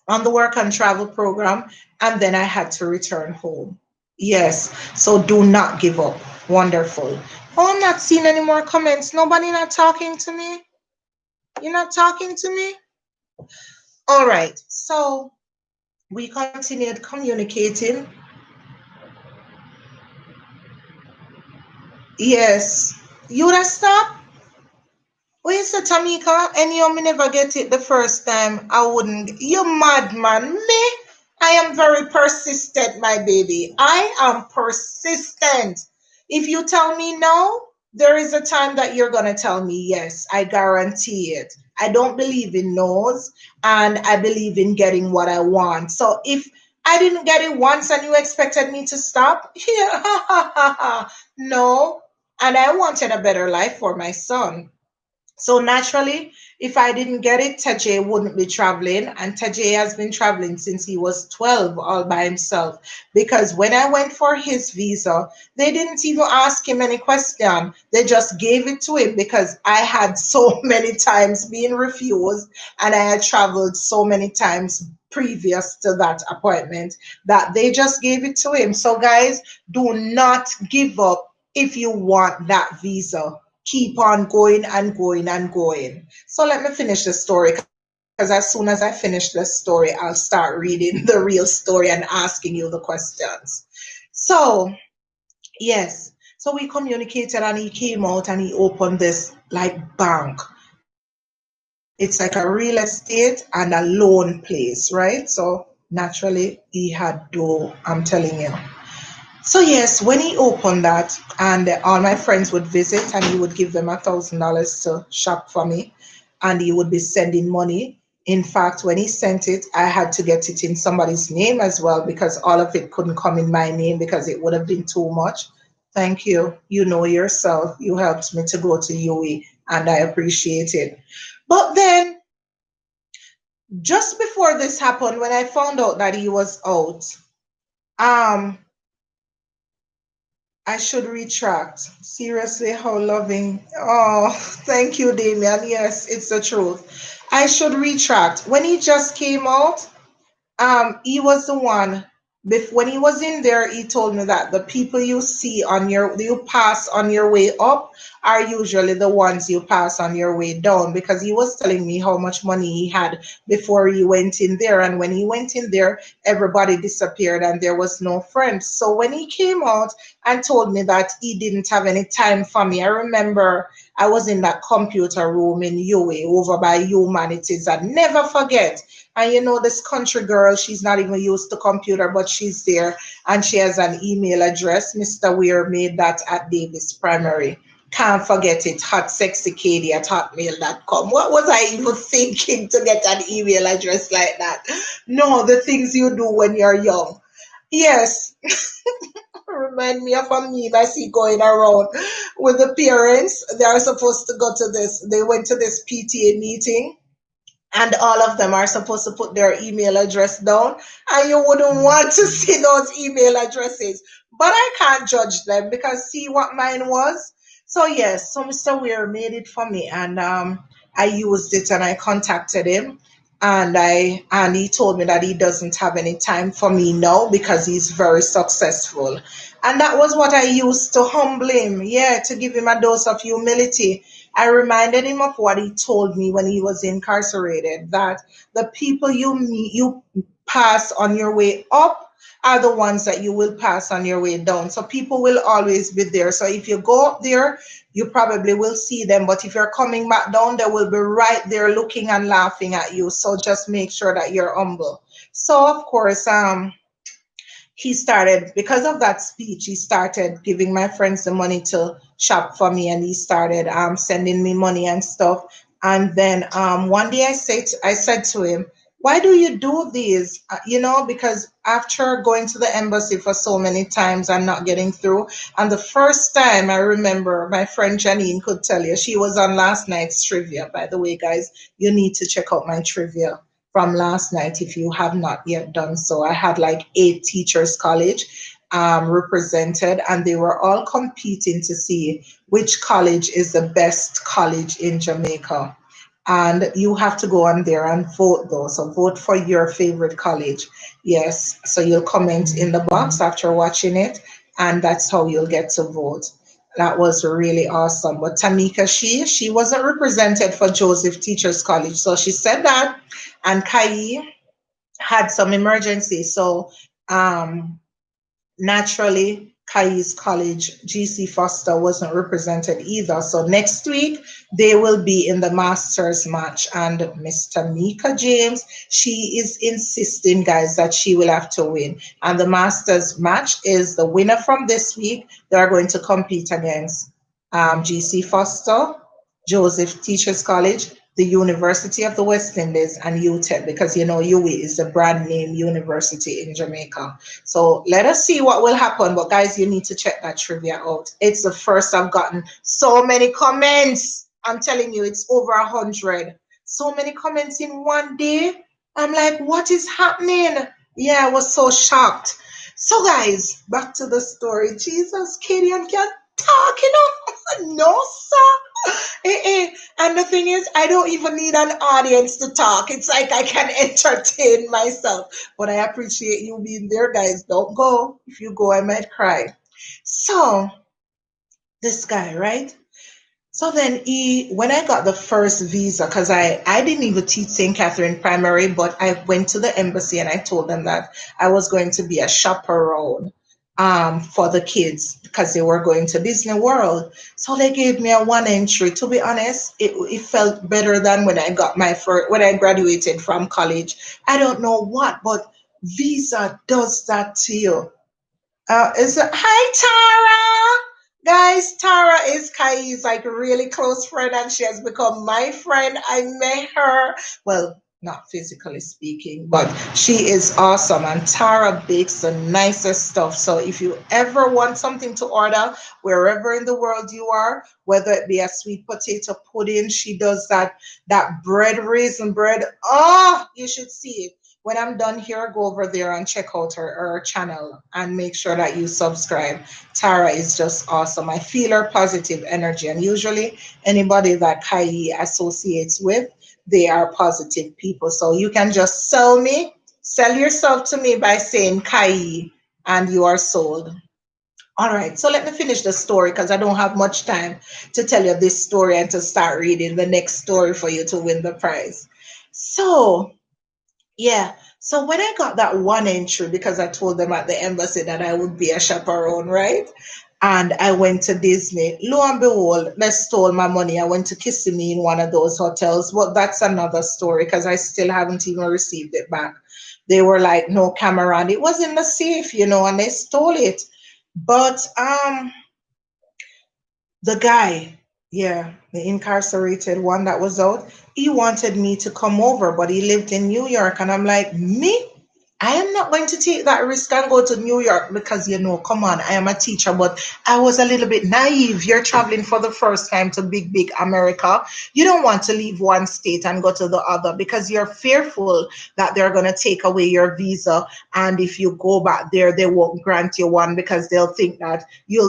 on the work and travel program, and then I had to return home. Yes. So do not give up. Wonderful. Oh, I'm not seeing any more comments. Nobody not talking to me. You're not talking to me? All right. So we continued communicating. Yes. You would have stopped? Well, you said, Tamika, and you me never get it the first time. I wouldn't. You mad man. Me? I am very persistent, my baby. I am persistent. If you tell me no, there is a time that you're going to tell me yes. I guarantee it. I don't believe in no's, and I believe in getting what I want. So if I didn't get it once and you expected me to stop, yeah, no. And I wanted a better life for my son. So naturally, if I didn't get it, Tajay wouldn't be traveling. And Tajay has been traveling since he was 12 all by himself. Because when I went for his visa, they didn't even ask him any question. They just gave it to him because I had so many times been refused and I had traveled so many times previous to that appointment that they just gave it to him. So guys, do not give up if you want that visa. Keep on going and going and going. So let me finish the story, because as soon as I finish the story, I'll start reading the real story and asking you the questions. So, yes. So we communicated and he came out and he opened this like bank. It's like a real estate and a loan place, right? So naturally he had dough, I'm telling you. So yes, when he opened that, and all my friends would visit, and he would give them $1,000 to shop for me, and he would be sending money. In fact, when he sent it, I had to get it in somebody's name as well because all of it couldn't come in my name because it would have been too much. Thank you. You know yourself. You helped me to go to UE, and I appreciate it. But then, just before this happened, when I found out that he was out, um, I should retract. Seriously, how loving. Oh, thank you, Damien. Yes, it's the truth. I should retract. When he just came out, he was the one. When he was in there, he told me that the people you see on you pass on your way up are usually the ones you pass on your way down, because he was telling me how much money he had before he went in there, and when he went in there, everybody disappeared and there was no friends. So when he came out and told me that he didn't have any time for me, I remember I was in that computer room in UA over by Humanities, and never forget. And you know, this country girl, she's not even used to computer, but she's there and she has an email address. Mr. Weir made that at Davis Primary. Can't forget it. Hot sexy Katie at hotmail.com. What was I even thinking to get an email address like that? No, the things you do when you're young. Yes. Remind me of a meme I see going around with the parents. They are supposed to go to this. They went to this PTA meeting and all of them are supposed to put their email address down, and you wouldn't want to see those email addresses, but I can't judge them because see what mine was. So yes, so Mr. Weir made it for me, and I used it and I contacted him, and he told me that he doesn't have any time for me now because he's very successful. And that was what I used to humble him, yeah, to give him a dose of humility. I reminded him of what he told me when he was incarcerated, that the people you meet, you pass on your way up are the ones that you will pass on your way down. So people will always be there. So if you go up there, you probably will see them. But if you're coming back down, they will be right there looking and laughing at you. So just make sure that you're humble. So of course, he started, because of that speech, he started giving my friends the money to shop for me, and he started sending me money and stuff. And then one day I said to him, why do you do these? Because after going to the embassy for so many times and not getting through, and the first time I remember, my friend Janine could tell you, she was on last night's trivia. By the way, guys, you need to check out my trivia from last night if you have not yet done so. I had like 8 teachers college, represented, and they were all competing to see which college is the best college in Jamaica. And you have to go on there and vote though. So vote for your favorite college. Yes. So you'll comment in the box after watching it, and that's how you'll get to vote. That was really awesome. But Tamika, she wasn't represented for Joseph Teachers College. So she said that, and Kai had some emergency. So um naturally, Kai's college, GC Foster, wasn't represented either. So next week, they will be in the Masters match. And Mr. Mika James, she is insisting, guys, that she will have to win. And the Masters match is the winner from this week. They are going to compete against GC Foster, Joseph Teachers College, the University of the West Indies, and UTEP, because you know UWI is the brand name university in Jamaica. So let us see what will happen. But guys, you need to check that trivia out. It's the first I've gotten so many comments. I'm telling you, it's over 100. So many comments in one day. I'm like, what is happening? Yeah, I was so shocked. So guys, back to the story. Jesus, Katie, I can't talk, you know. No, sir. And the thing is, I don't even need an audience to talk. It's like I can entertain myself. But I appreciate you being there, guys. Don't go. If you go, I might cry. So, this guy, right? So then when I got the first visa, because I didn't even teach St. Catherine Primary, but I went to the embassy and I told them that I was going to be a chaperone for the kids because they were going to Disney World. So they gave me a one entry. To be honest, it felt better than when I got my first, when I graduated from college. I don't know what, but visa does that to you. Hi Tara, guys. Tara is Kai's like really close friend, and she has become my friend. I met her, well, not physically speaking, but she is awesome. And Tara bakes the nicest stuff. So if you ever want something to order, wherever in the world you are, whether it be a sweet potato pudding, she does that bread, raisin bread. Oh, you should see it. When I'm done here, go over there and check out her channel and make sure that you subscribe. Tara is just awesome. I feel her positive energy, and usually anybody that Kai associates with, they are positive people. So you can just sell yourself to me by saying Kai, and you are sold. All right, so let me finish the story because I don't have much time to tell you this story and to start reading the next story for you to win the prize. So yeah. So when I got that one entry, because I told them at the embassy that I would be a chaperone, right? And I went to Disney. Lo and behold, they stole my money. I went to Kissimmee in one of those hotels. But that's another story because I still haven't even received it back. They were like, no camera, and it was in the safe, and they stole it. But the guy, yeah, the incarcerated one that was out, he wanted me to come over, but he lived in New York. And I'm like, me? I am not going to take that risk and go to New York because, come on, I am a teacher, but I was a little bit naive. You're traveling for the first time to big America. You don't want to leave one state and go to the other because you're fearful that they're going to take away your visa. And if you go back there, they won't grant you one because they'll think that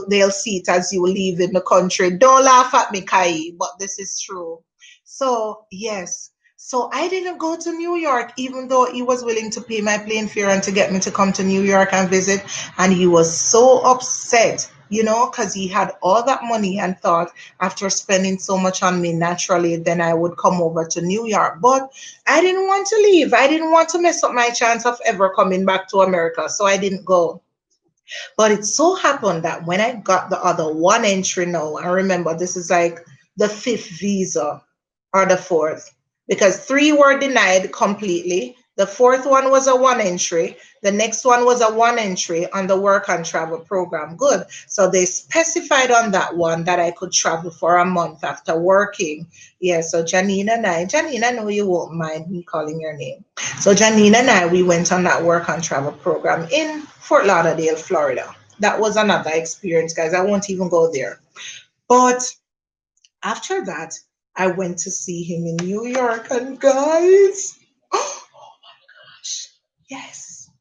they'll see it as you leave in the country. Don't laugh at me, Kai, but this is true. So, yes. So I didn't go to New York, even though he was willing to pay my plane fare and to get me to come to New York and visit. And he was so upset, because he had all that money and thought after spending so much on me, naturally, then I would come over to New York. But I didn't want to leave. I didn't want to mess up my chance of ever coming back to America. So I didn't go. But it so happened that when I got the other one entry now, I remember this is like the fifth visa or the fourth, because three were denied completely. The fourth one was a one entry. The next one was a one entry on the work and travel program. Good. So they specified on that one that I could travel for a month after working. Yeah, so Janine, I know you won't mind me calling your name. So Janine and I, we went on that work and travel program in Fort Lauderdale, Florida. That was another experience, guys. I won't even go there. But after that, I went to see him in New York, and guys, oh my gosh, yes.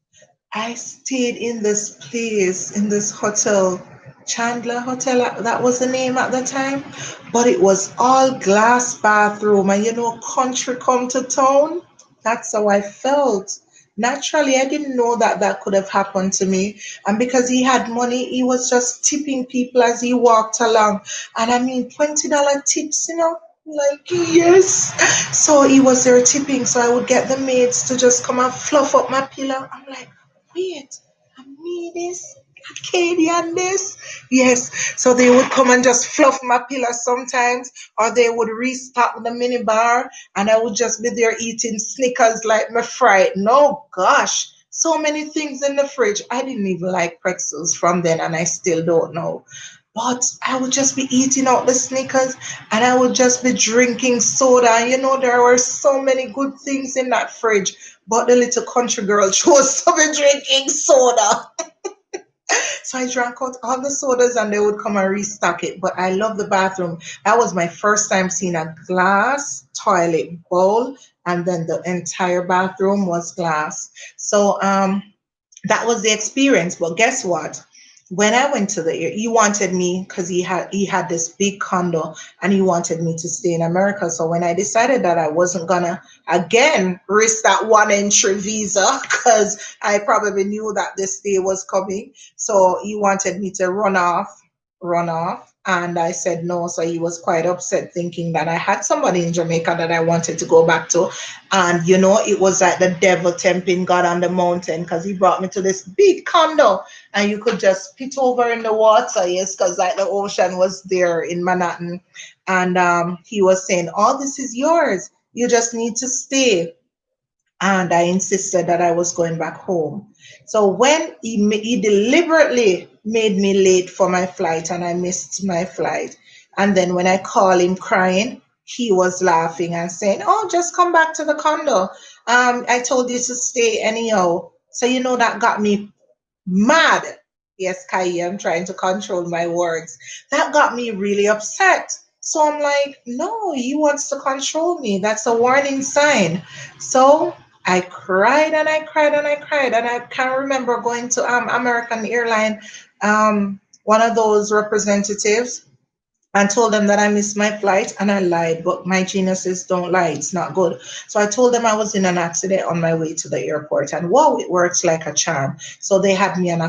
I stayed in this place, in this hotel, Chandler Hotel, that was the name at the time. But it was all glass bathroom. And country come to town. That's how I felt. Naturally, I didn't know that that could have happened to me. And because he had money, he was just tipping people as he walked along. And I mean, $20 tips, like, yes. So he was there tipping. So I would get the maids to just come and fluff up my pillow. I'm like, wait, I need this. Acadian this. Yes. So they would come and just fluff my pillow sometimes, or they would restock the mini bar, and I would just be there eating Snickers like my fright. No, gosh. So many things in the fridge. I didn't even like pretzels from then, and I still don't know. But I would just be eating out the Snickers, and I would just be drinking soda. There were so many good things in that fridge. But the little country girl chose to be drinking soda. So I drank out all the sodas and they would come and restock it. But I love the bathroom. That was my first time seeing a glass toilet bowl, and then the entire bathroom was glass. So that was the experience. But guess what? When I went to he wanted me, because he had this big condo, and he wanted me to stay in America. So when I decided that I wasn't gonna again risk that one entry visa, because I probably knew that this day was coming, so he wanted me to run off. And I said no. So he was quite upset, thinking that I had somebody in Jamaica that I wanted to go back to. And it was like the devil tempting God on the mountain, because he brought me to this big condo, and you could just spit over in the water, yes, because like the ocean was there in Manhattan. And he was saying, all this is yours. You just need to stay. And I insisted that I was going back home. So when he deliberately made me late for my flight, and I missed my flight, and then when I called him crying, he was laughing and saying, "Oh, just come back to the condo. I told you to stay anyhow." So that got me mad. Yes, Kai, I'm trying to control my words. That got me really upset. So I'm like, no, he wants to control me. That's a warning sign. So I cried and I cried and I cried. And I can remember going to American Airline, one of those representatives, and told them that I missed my flight, and I lied, but my geniuses don't lie. It's not good. So I told them I was in an accident on my way to the airport, and wow, it works like a charm. So they had me on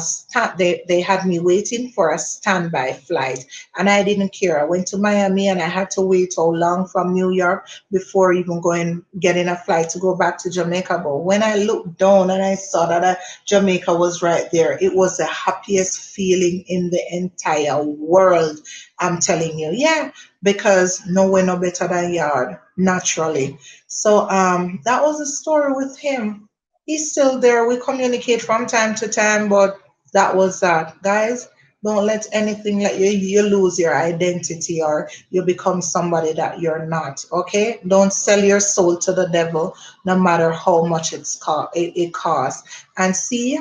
they had me waiting for a standby flight, and I didn't care. I went to Miami, and I had to wait how long from New York before even getting a flight to go back to Jamaica. But when I looked down and I saw that Jamaica was right there, it was the happiest feeling in the entire world. I'm telling you, yeah, because nowhere no better than yard, naturally. So that was the story with him. He's still there. We communicate from time to time, but that was that. Guys, don't let anything let you lose your identity, or you become somebody that you're not. Okay? Don't sell your soul to the devil, no matter how much it costs. And see,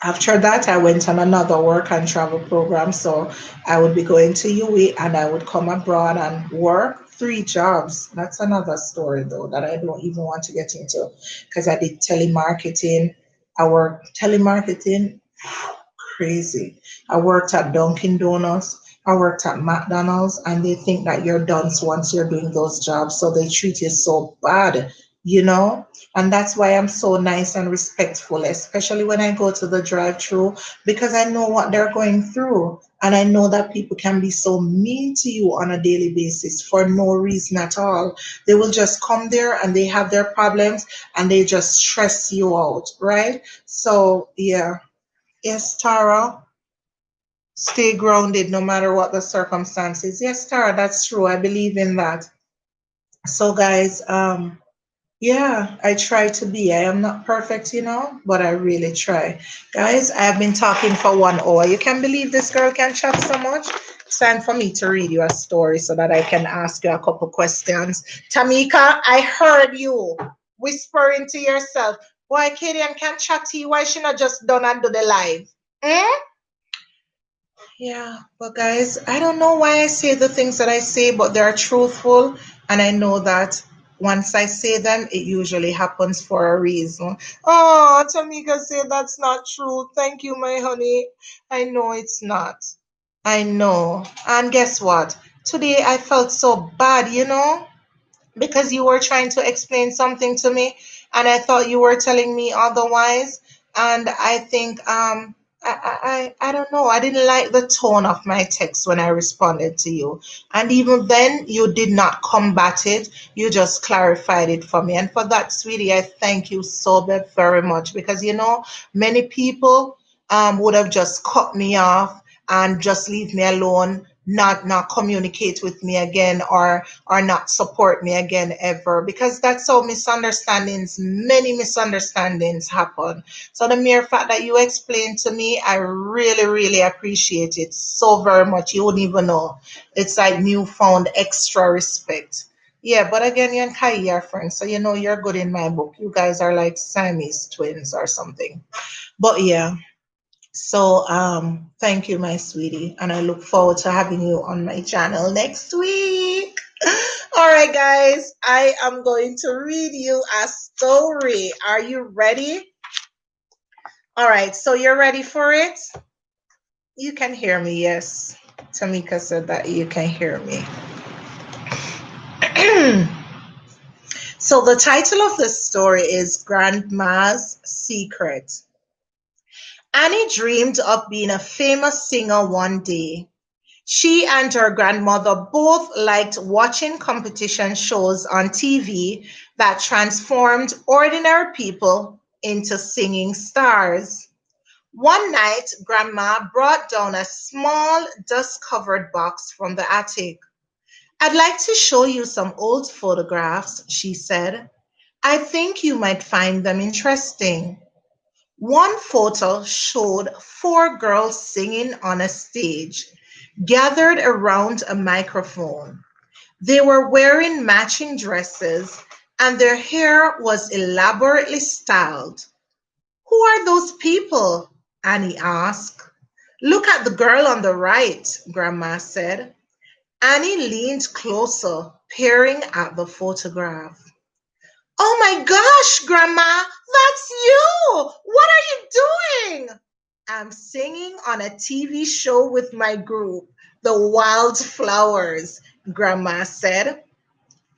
after that, I went on another work and travel program. So I would be going to UWI, and I would come abroad and work 3 jobs. That's another story, though, that I don't even want to get into, because I did telemarketing. I worked telemarketing, crazy. I worked at Dunkin' Donuts. I worked at McDonald's, and they think that you're done once you're doing those jobs. So they treat you so bad, you know? And that's why I'm so nice and respectful, especially when I go to the drive through, because I know what they're going through. And I know that people can be so mean to you on a daily basis for no reason at all. They will just come there and they have their problems and they just stress you out, right? So, yeah. Yes, Tara, stay grounded no matter what the circumstances. Yes, Tara, that's true. I believe in that. So, guys, yeah, I try to be. I am not perfect, but I really try. Guys, I've been talking for 1 hour. You can believe this girl can chat so much? It's time for me to read you a story so that I can ask you a couple questions. Tamika, I heard you whispering to yourself. Why Kadian can't chat to you? Why she not just done and do the live? Eh? Yeah, but guys, I don't know why I say the things that I say, but they're truthful, and I know that once I say them, it usually happens for a reason. Oh, Tamika said that's not true. Thank you, my honey. I know it's not. I know. And guess what? Today I felt so bad, because you were trying to explain something to me and I thought you were telling me otherwise. And I think I don't know, I didn't like the tone of my text when I responded to you. And even then you did not combat it, you just clarified it for me. And for that, sweetie, I thank you so very much, because many people would have just cut me off and just leave me alone, not communicate with me again, or not support me again ever, because that's how many misunderstandings happen. So the mere fact that you explained to me, I really, really appreciate it so very much. You wouldn't even know. It's like newfound extra respect. Yeah, but again, you and Kai are friends, so you're good in my book. You guys are like Siamese twins or something. But yeah. So thank you, my sweetie, and I look forward to having you on my channel next week. All right, guys, I am going to read you a story. Are you ready? All right, so you're ready for it? You can hear me, yes. Tamika said that you can hear me. So the title of the story is Grandma's Secret. Annie dreamed of being a famous singer one day. She and her grandmother both liked watching competition shows on TV that transformed ordinary people into singing stars. One night, Grandma brought down a small, dust-covered box from the attic. "I'd like to show you some old photographs," she said. "I think you might find them interesting." One photo showed four girls singing on a stage, gathered around a microphone. They were wearing matching dresses and their hair was elaborately styled. "Who are those people?" Annie asked. "Look at the girl on the right," Grandma said. Annie leaned closer, peering at the photograph. "Oh my gosh, Grandma, that's you! What are you doing?" "I'm singing on a TV show with my group, the Wildflowers," Grandma said.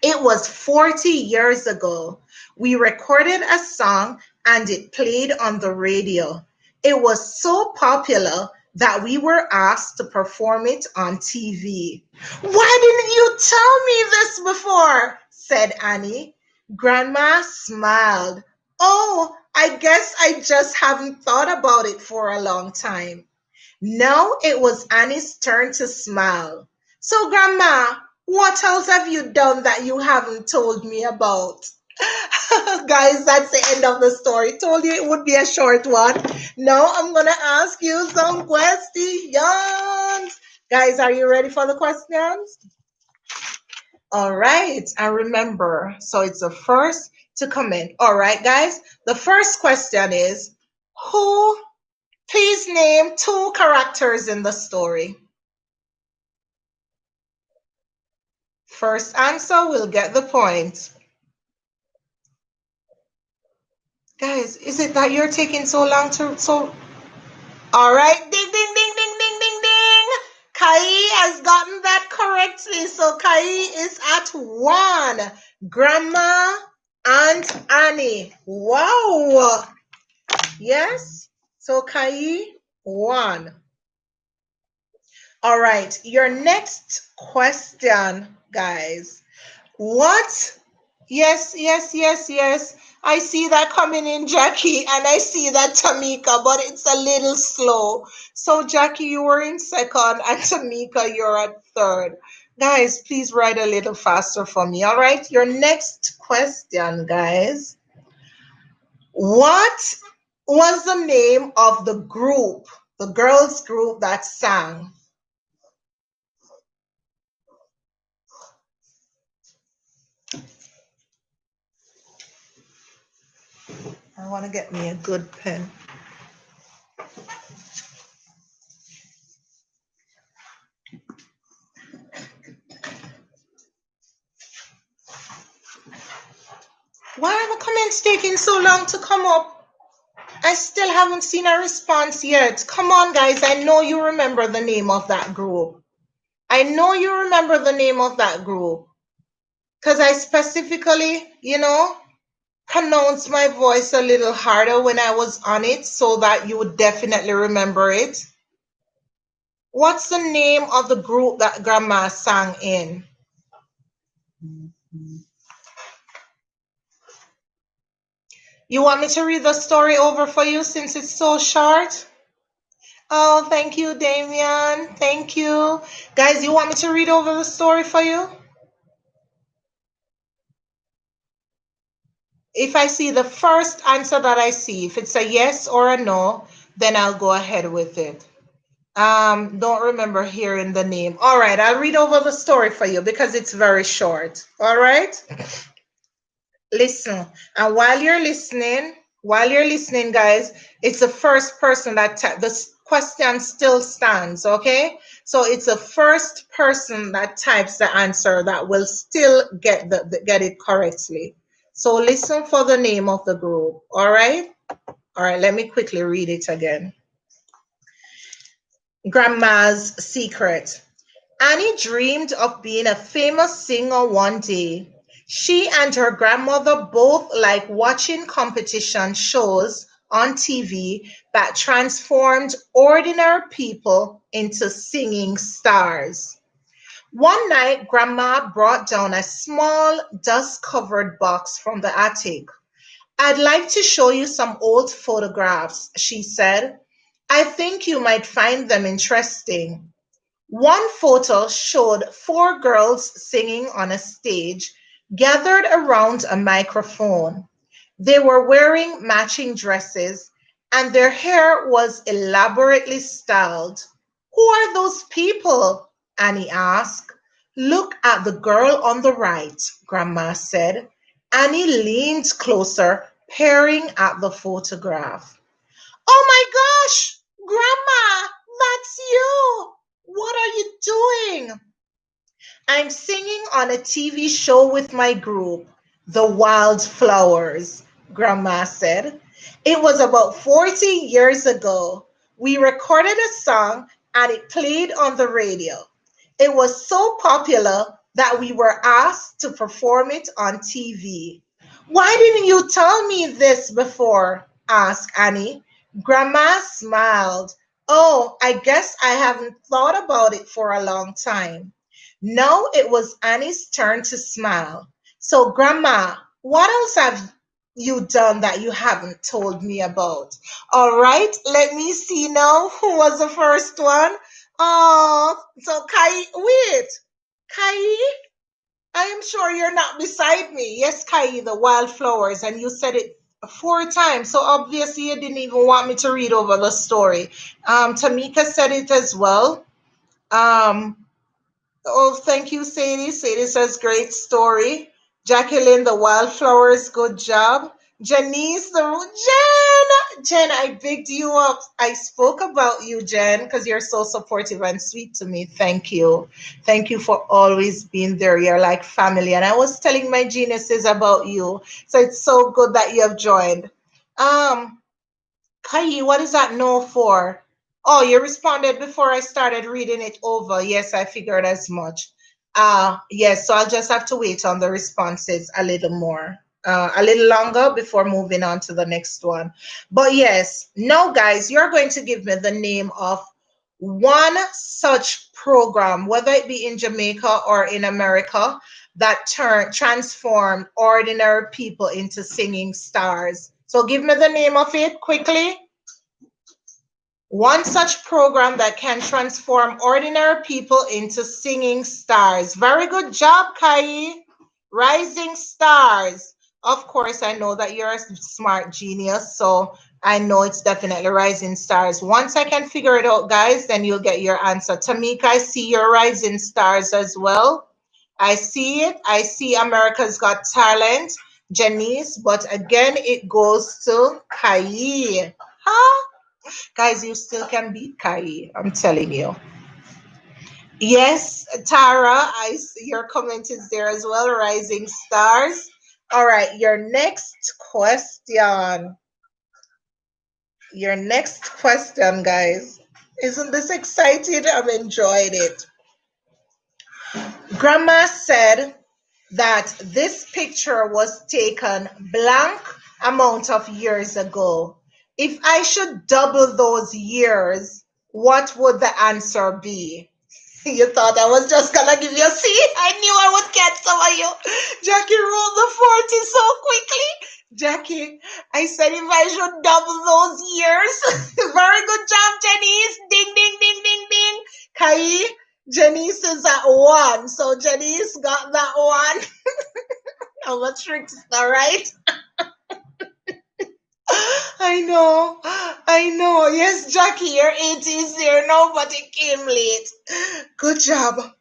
"It was 40 years ago. We recorded a song and it played on the radio. It was so popular that we were asked to perform it on TV." "Why didn't you tell me this before?" said Annie. Grandma smiled. "Oh, I guess I just haven't thought about it for a long time." Now it was Annie's turn to smile. "So, Grandma, what else have you done that you haven't told me about?" Guys, that's the end of the story. Told you it would be a short one. Now I'm going to ask you some questions. Guys, are you ready for the questions? All right. And remember, so it's the first to comment. All right, guys. The first question is, who, please name two characters in the story. First answer will get the point. Guys, is it that you're taking so long to. All right, ding, ding, ding, ding, ding, ding, ding. Kai has gotten that correctly. So Kai is at 1. Grandma and Annie. Wow. Yes. So Kai, 1. All right. Your next question, guys. What? Yes, yes, yes, yes. I see that coming in, Jackie, and I see that Tamika, but it's a little slow. So, Jackie, you were in second, and Tamika, you're at third. Guys, please write a little faster for me, all right? Your next question, guys. What was the name of the group, the girls' group that sang? I want to get me a good pen. it's taking so long to come up? I still haven't seen a response yet. Come on, guys. I know you remember the name of that group. I know you remember the name of that group. Because I specifically, pronounced my voice a little harder when I was on it so that you would definitely remember it. What's the name of the group that Grandma sang in? You want me to read the story over for you since it's so short? Oh, thank you, Damien. Thank you. Guys, you want me to read over the story for you? If I see the first answer that I see, if it's a yes or a no, then I'll go ahead with it. Don't remember hearing the name. All right, I'll read over the story for you because it's very short. All right? Listen. And while you're listening, guys, it's the first person that the question still stands, okay? So it's the first person that types the answer that will still get get it correctly. So listen for the name of the group, all right? All right, let me quickly read it again. Grandma's Secret. Annie dreamed of being a famous singer one day. She and her grandmother both liked watching competition shows on TV that transformed ordinary people into singing stars. One night, Grandma brought down a small, dust-covered box from the attic. "I'd like to show you some old photographs," she said. "I think you might find them interesting." One photo showed four girls singing on a stage, gathered around a microphone. They were wearing matching dresses, and their hair was elaborately styled. "Who are those people?" Annie asked. "Look at the girl on the right," Grandma said. Annie leaned closer, peering at the photograph. "Oh my gosh, Grandma, that's you! What are you doing?" "I'm singing on a TV show with my group, the Wildflowers," Grandma said. "It was about 40 years ago. We recorded a song and it played on the radio. It was so popular that we were asked to perform it on TV." "Why didn't you tell me this before?" asked Annie. Grandma smiled. "Oh, I guess I haven't thought about it for a long time." Now it was Annie's turn to smile. "So, Grandma, what else have you done that you haven't told me about?" All right, let me see now. Who was the first one? Oh, so Kai, wait, Kai, I am sure you're not beside me. Yes, Kai, the Wildflowers, and you said it four times. So obviously you didn't even want me to read over the story. Tamika said it as well. Um, Oh, thank you, Sadie. Sadie says, great story. Jacqueline, the Wildflowers, good job. Janice, Jen, I bigged you up. I spoke about you, Jen, because you're so supportive and sweet to me. Thank you. Thank you for always being there. You're like family. And I was telling my geniuses about you. So it's so good that you have joined. Kai, what is that no for? Oh, you responded before I started reading it over. Yes, I figured as much. Yes, so I'll just have to wait on the responses a little more, a little longer before moving on to the next one. But yes, now guys, you're going to give me the name of one such program, whether it be in Jamaica or in America, that transformed ordinary people into singing stars. So give me the name of it quickly. One such program that can transform ordinary people into singing stars. Very good job, Kai. Rising Stars. Of course, I know that you're a smart genius, so I know it's definitely Rising Stars. Once I can figure it out, guys, then you'll get your answer. Tamika, I see your Rising Stars as well. I see it. I see America's Got Talent, Janice, but again, it goes to Kai. Huh? Guys, you still can beat Kai. I'm telling you. Yes, Tara, your comment is there as well. Rising Stars. All right, your next question. Your next question, guys. Isn't this exciting? I've enjoyed it. Grandma said that this picture was taken blank amount of years ago. If I should double those years, what would the answer be? You thought I was just gonna give you a C? I knew I would get some of you. Jackie rolled the 40 so quickly. Jackie, I said if I should double those years. Very good job, Janice. Ding, ding, ding, ding, ding. Kai, Janice is at 1. So Janice got that 1. I'm a trickster, right? I know. I know. Yes, Jackie, your 80 is here. Nobody came late. Good job.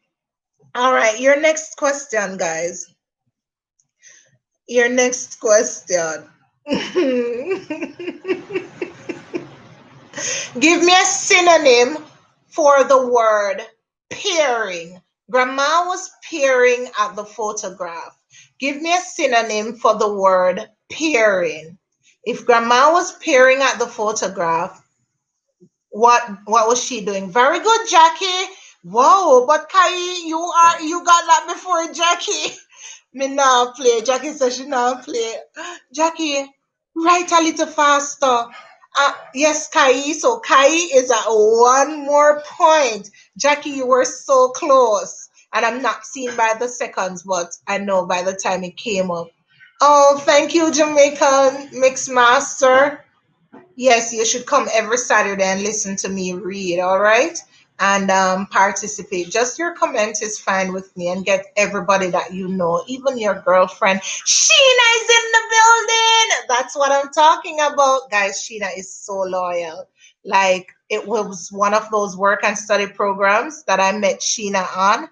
All right, your next question, guys. Your next question. Give me a synonym for the word peering. Grandma was peering at the photograph. Give me a synonym for the word peering. If Grandma was peering at the photograph, what was she doing? Very good, Jackie. Whoa, but Kai, you got that before Jackie. Me now play. Jackie says she now play. Jackie, write a little faster. Yes, Kai. So Kai is at 1 more point. Jackie, you were so close. And I'm not seeing by the seconds, but I know by the time it came up. Oh, thank you, Jamaican Mix Master. Yes, you should come every Saturday and listen to me read, all right? And participate. Just your comment is fine with me, and get everybody that you know, even your girlfriend. Sheena is in the building. That's what I'm talking about. Guys, Sheena is so loyal. Like, it was one of those work and study programs that I met Sheena on.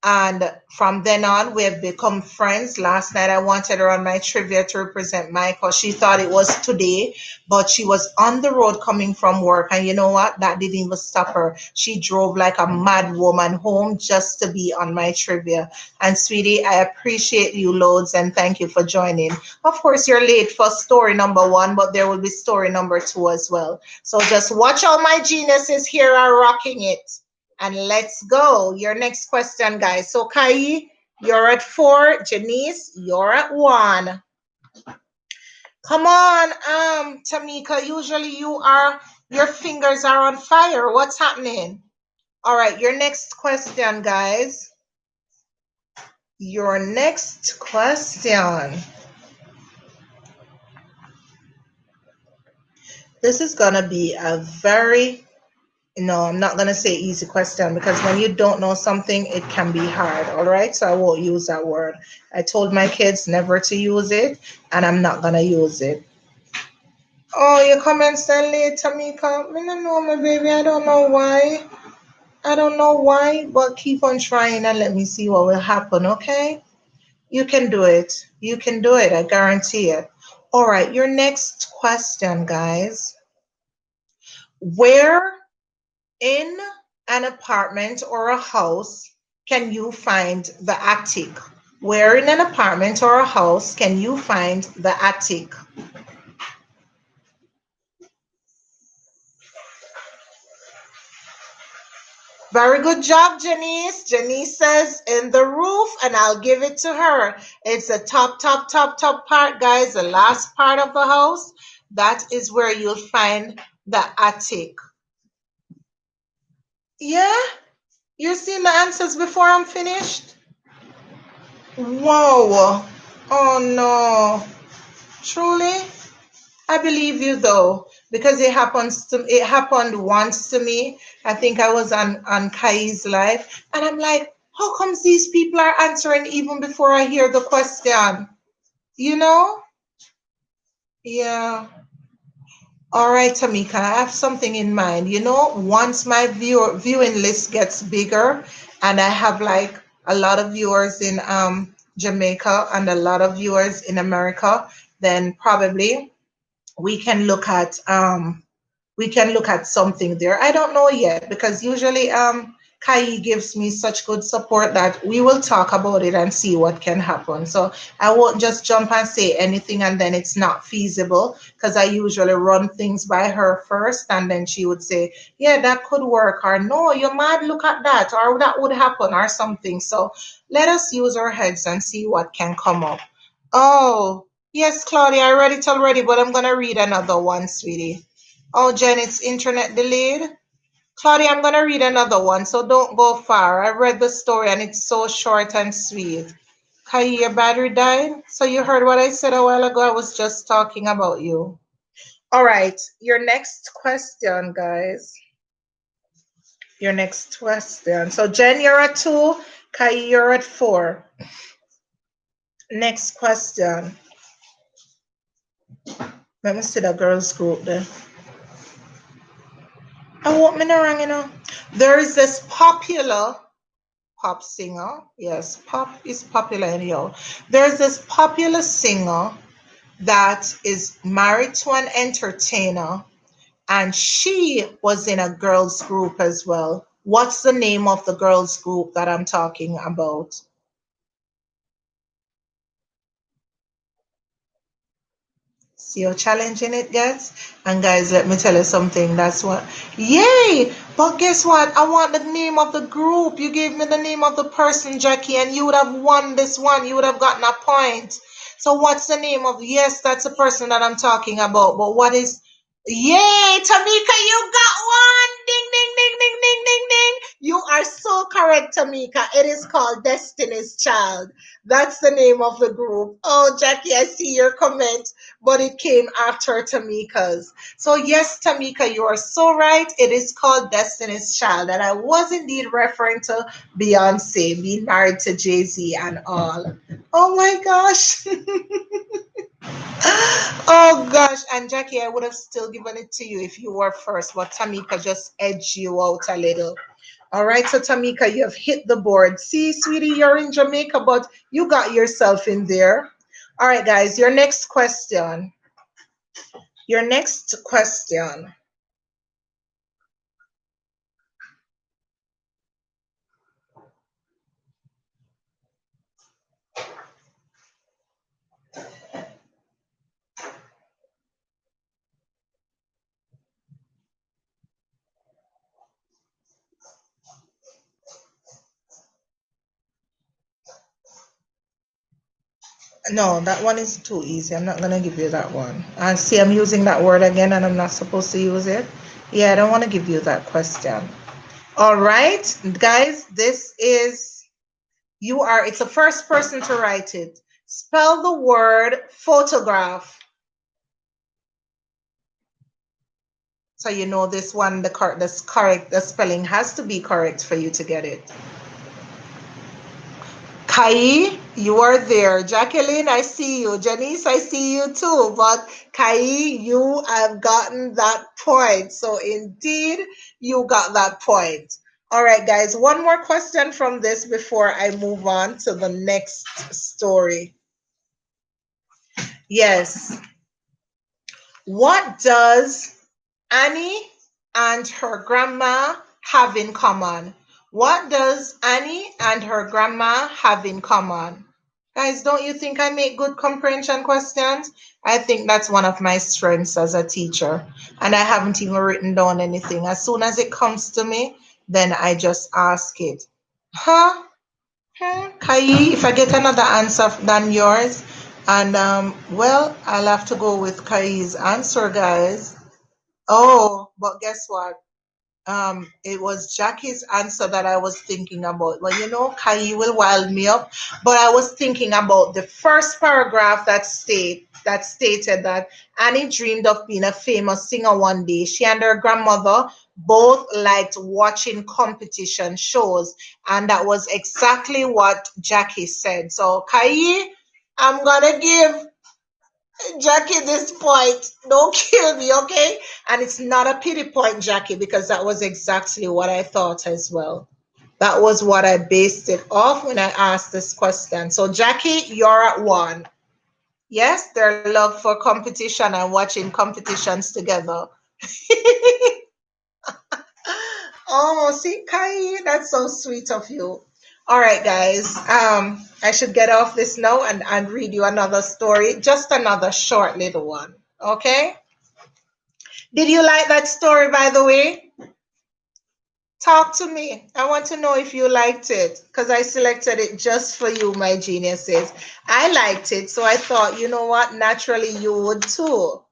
And from then on, we have become friends. Last night, I wanted her on my trivia to represent Michael. She thought it was today, but she was on the road coming from work. And you know what? That didn't even stop her. She drove like a mad woman home just to be on my trivia. And sweetie, I appreciate you loads and thank you for joining. Of course, you're late for story number 1, but there will be story number 2 as well. So just watch all my geniuses here are rocking it. And let's go. Your next question, guys. So Kai, you're at 4. Janice, you're at 1. Come on, Tamika. Usually your fingers are on fire. What's happening? All right, your next question, guys. Your next question. This is gonna be a very no, I'm not going to say easy question, because when you don't know something, it can be hard. All right. So I won't use that word. I told my kids never to use it, and I'm not going to use it. Oh, your comments then late, Tamika. I don't know, my baby. I don't know why. I don't know why, but keep on trying and let me see what will happen. Okay. You can do it. You can do it. I guarantee it. All right. Your next question, guys. Where in an apartment or a house can you find the attic? Where in an apartment or a house can you find the attic? Very good job, Janice. Janice says in the roof, and I'll give it to her. It's the top part, guys. The last part of the house. That is where you'll find the attic. Yeah? You're seeing the answers before I'm finished? Whoa. Oh no. Truly? I believe you though, because it happened once to me. I think I was on Kai's live, and I'm like, how comes these people are answering even before I hear the question? You know? Yeah. All right, Tamika, I have something in mind. You know, once my viewing list gets bigger, and I have like a lot of viewers in Jamaica and a lot of viewers in America, then probably we can look at something there. I don't know yet, because usually Kai gives me such good support that we will talk about it and see what can happen. So I won't just jump and say anything and then it's not feasible, because I usually run things by her first and then she would say, yeah, that could work, or no, you're mad, look at that, or that would happen, or something. So let us use our heads and see what can come up. Oh, yes, Claudia, I read it already, but I'm going to read another one, sweetie. Oh, Jen, it's internet delayed. Claudia, I'm going to read another one, so don't go far. I read the story and it's so short and sweet. Kai, your battery died? So you heard what I said a while ago? I was just talking about you. All right, your next question, guys. Your next question. So Jen, you're at 2. Kai, you're at 4. Next question. Let me see the girls group there. I want me to wrong, you know. There is this popular pop singer. Yes, pop is popular anyhow. There's this popular singer that is married to an entertainer, and she was in a girls group as well. What's the name of the girls group that I'm talking about? See how challenging it gets? And guys, let me tell you something. That's what, yay! But guess what? I want the name of the group. You gave me the name of the person, Jackie, and you would have won this one. You would have gotten a point. So what's the name of, yes, that's the person that I'm talking about. But what is, yay, Tamika, you got one! Ding, ding, ding, ding, ding, ding, ding. You are so correct, Tamika. It is called Destiny's Child. That's the name of the group. Oh, Jackie, I see your comment, but it came after Tamika's. So yes, Tamika, you are so right. It is called Destiny's Child, and I was indeed referring to Beyonce being married to Jay-Z and all. Oh my gosh. Oh gosh, and Jackie, I would have still given it to you if you were first, but Tamika just edged you out a little. All right, so Tamika, you have hit the board. See, sweetie, you're in Jamaica, but you got yourself in there. All right, guys, your next question. Your next question. No, that one is too easy. I'm not going to give you that one. And see, I'm using that word again and I'm not supposed to use it. Yeah, I don't want to give you that question. All right, guys, this is, you are, it's the first person to write it. Spell the word photograph. So you know this one, the spelling has to be correct for you to get it. Kai, you are there. Jacqueline, I see you. Janice, I see you too. But Kai, you have gotten that point. So indeed, you got that point. All right, guys, one more question from this before I move on to the next story. Yes. What does Annie and her grandma have in common? What does Annie and her grandma have in common? Guys, don't you think I make good comprehension questions? I think that's one of my strengths as a teacher. And I haven't even written down anything. As soon as it comes to me, then I just ask it. Huh? Kai, if I get another answer than yours, and well, I'll have to go with Kai's answer, guys. Oh, but guess what? It was Jackie's answer that I was thinking about. Well, you know, Kai will wild me up, but I was thinking about the first paragraph that stated that Annie dreamed of being a famous singer one day. She and her grandmother both liked watching competition shows, and that was exactly what Jackie said. So, Kai, I'm gonna give Jackie this point. Don't kill me, okay? And it's not a pity point, Jackie, because that was exactly what I thought as well. That was what I based it off when I asked this question. So, Jackie, you're at 1. Yes, their love for competition and watching competitions together. Oh, see, Kai, that's so sweet of you. All right, guys. I should get off this now and read you another story, just another short little one. Okay? Did you like that story, by the way? Talk to me. I want to know if you liked it because I selected it just for you, my geniuses. I liked it, so I thought, you know what? Naturally, you would too.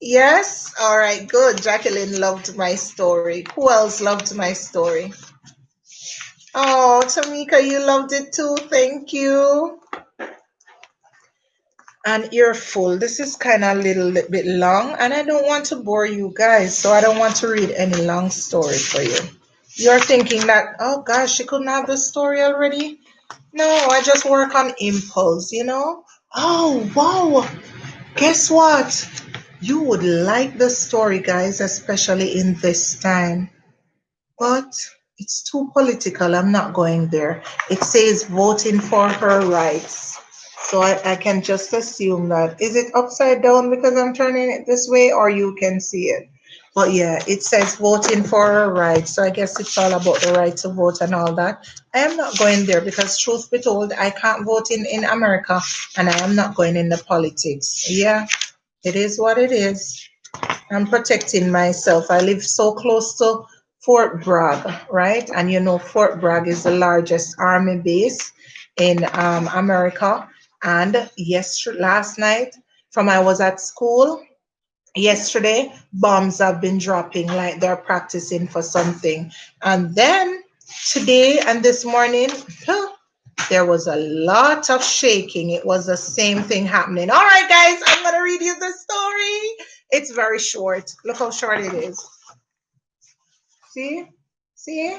Yes? All right, good. Jacqueline loved my story. Who else loved my story? Oh, Tamika, you loved it too. Thank you. An earful. This is kind of a little bit long, and I don't want to bore you guys, so I don't want to read any long story for you. You're thinking that, oh gosh, she couldn't have the story already? No, I just work on impulse, you know? Oh, wow. Guess what? You would like the story, guys, especially in this time. But it's too political. I'm not going there. It says voting for her rights. So I can just assume that. Is it upside down because I'm turning it this way, or you can see it? But yeah, it says voting for her rights. So I guess it's all about the right to vote and all that. I am not going there because, truth be told, I can't vote in America and I am not going in the politics. Yeah, it is what it is. I'm protecting myself. I live so close to Fort Bragg, right? And you know, Fort Bragg is the largest army base in America. And last night, from I was at school, yesterday, bombs have been dropping like they're practicing for something. And then today and this morning, there was a lot of shaking. It was the same thing happening. All right, guys, I'm going to read you the story. It's very short. Look how short it is. See? See?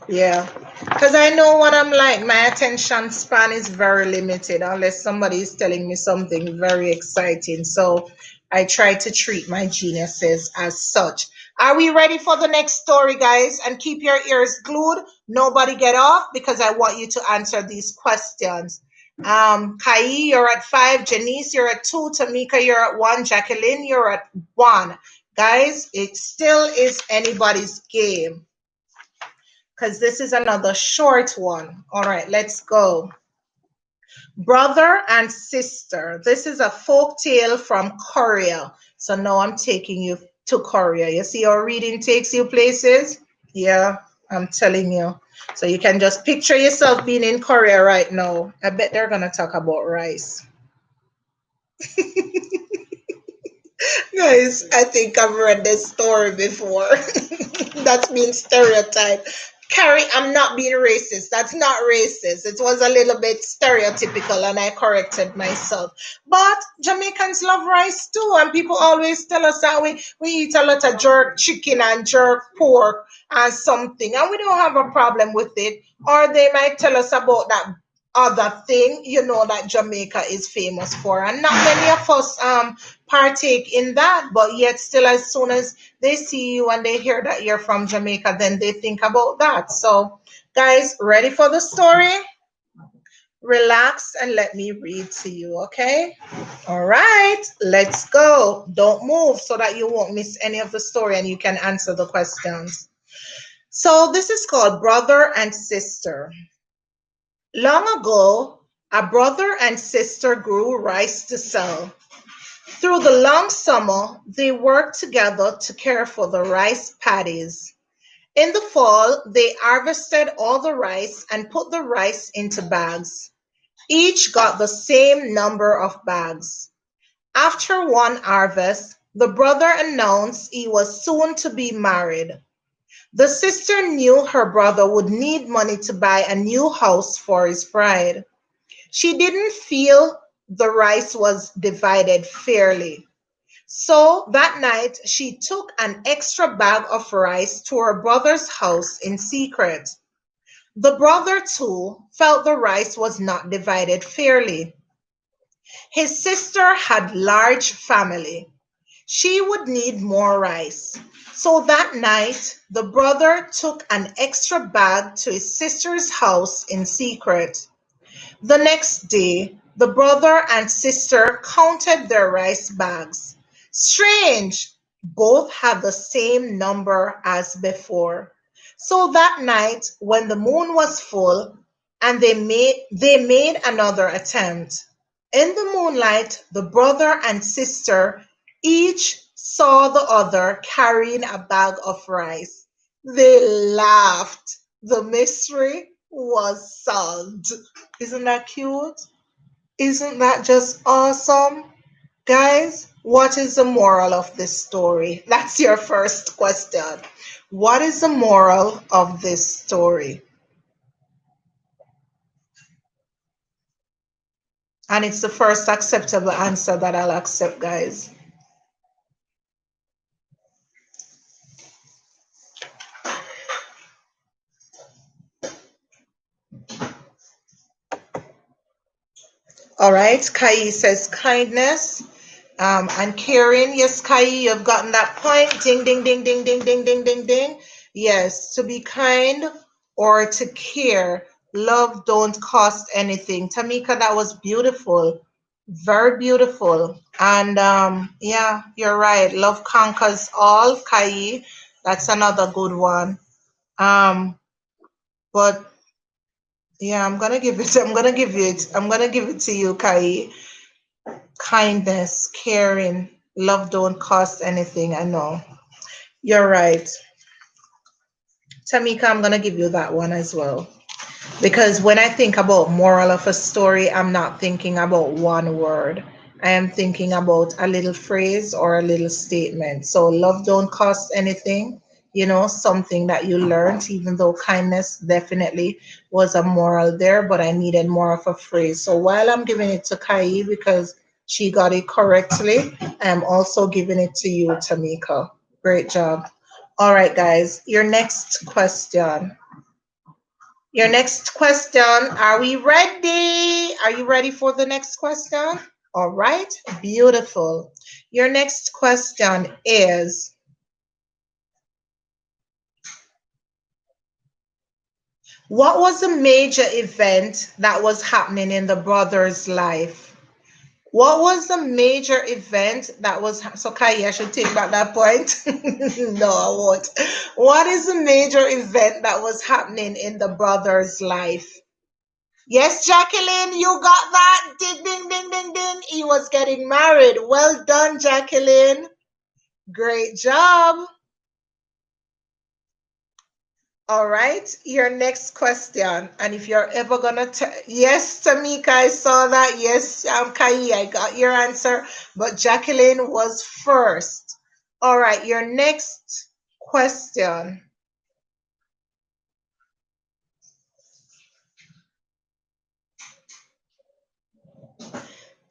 Yeah. Because I know what I'm like. My attention span is very limited unless somebody is telling me something very exciting. So I try to treat my geniuses as such. Are we ready for the next story, guys? And keep your ears glued. Nobody get off because I want you to answer these questions. Kai, you're at 5. Janice, you're at 2. Tamika, you're at 1. Jacqueline, you're at 1. Guys, it still is anybody's game because this is another short one. All right, let's go. Brother and sister. This is a folk tale from Korea. So now I'm taking you to Korea. You see how reading takes you places? Yeah, I'm telling you. So you can just picture yourself being in Korea right now. I bet they're going to talk about rice. Guys, I think I've read this story before. That's been stereotyped. Carrie, I'm not being racist. That's not racist. It was a little bit stereotypical and I corrected myself. But Jamaicans love rice too. And people always tell us that we eat a lot of jerk chicken and jerk pork and something. And we don't have a problem with it. Or they might tell us about that other thing, you know, that Jamaica is famous for. And not many of us partake in that, but yet still as soon as they see you and they hear that you're from Jamaica, then they think about that. So guys, ready for the story? Relax and let me read to you, okay? All right, let's go. Don't move so that you won't miss any of the story and you can answer the questions. So this is called Brother and Sister. Long ago, a brother and sister grew rice to sell. Through the long summer, they worked together to care for the rice paddies. In the fall, they harvested all the rice and put the rice into bags. Each got the same number of bags. After one harvest, the brother announced he was soon to be married. The sister knew her brother would need money to buy a new house for his bride. She didn't feel the rice was divided fairly. So that night, she took an extra bag of rice to her brother's house in secret. The brother, too, felt the rice was not divided fairly. His sister had large family. She would need more rice. So that night, the brother took an extra bag to his sister's house in secret. The next day, the brother and sister counted their rice bags. Strange! Both had the same number as before. So that night, when the moon was full, and they made another attempt. In the moonlight, the brother and sister each saw the other carrying a bag of rice. They laughed. The mystery was solved. Isn't that cute? Isn't that just awesome? Guys, what is the moral of this story? That's your first question. What is the moral of this story? And it's the first acceptable answer that I'll accept, guys. All right. Kai says kindness and caring. Yes, Kai, you've gotten that point. Ding, ding, ding, ding, ding, ding, ding, ding, ding. Yes, to be kind or to care. Love don't cost anything. Tamika, that was beautiful. Very beautiful. And yeah, you're right. Love conquers all, Kai. That's another good one. Um, but yeah, I'm gonna give it to you, Kai. Kindness, caring, love don't cost anything. I know. You're right. Tamika, I'm gonna give you that one as well. Because when I think about moral of a story, I'm not thinking about one word. I am thinking about a little phrase or a little statement. So love don't cost anything, something that you learned, even though kindness definitely was a moral there, but I needed more of a phrase. So while I'm giving it to Kai because she got it correctly, I'm also giving it to you, Tamika. Great job. All right, guys, your next question. Your next question. Are we ready? Are you ready for the next question? All right, beautiful. Your next question is, what was a major event that was happening in the brother's life? What was the major event that was so Kai, I should take back that point. No, I won't. What is the major event that was happening in the brother's life? Yes, Jacqueline, you got that. Ding, ding, ding, ding, ding. He was getting married. Well done, Jacqueline. Great job. All right, your next question. And if you're ever gonna, yes, Tamika, I saw that. Yes, Kai, I got your answer. But Jacqueline was first. All right, your next question.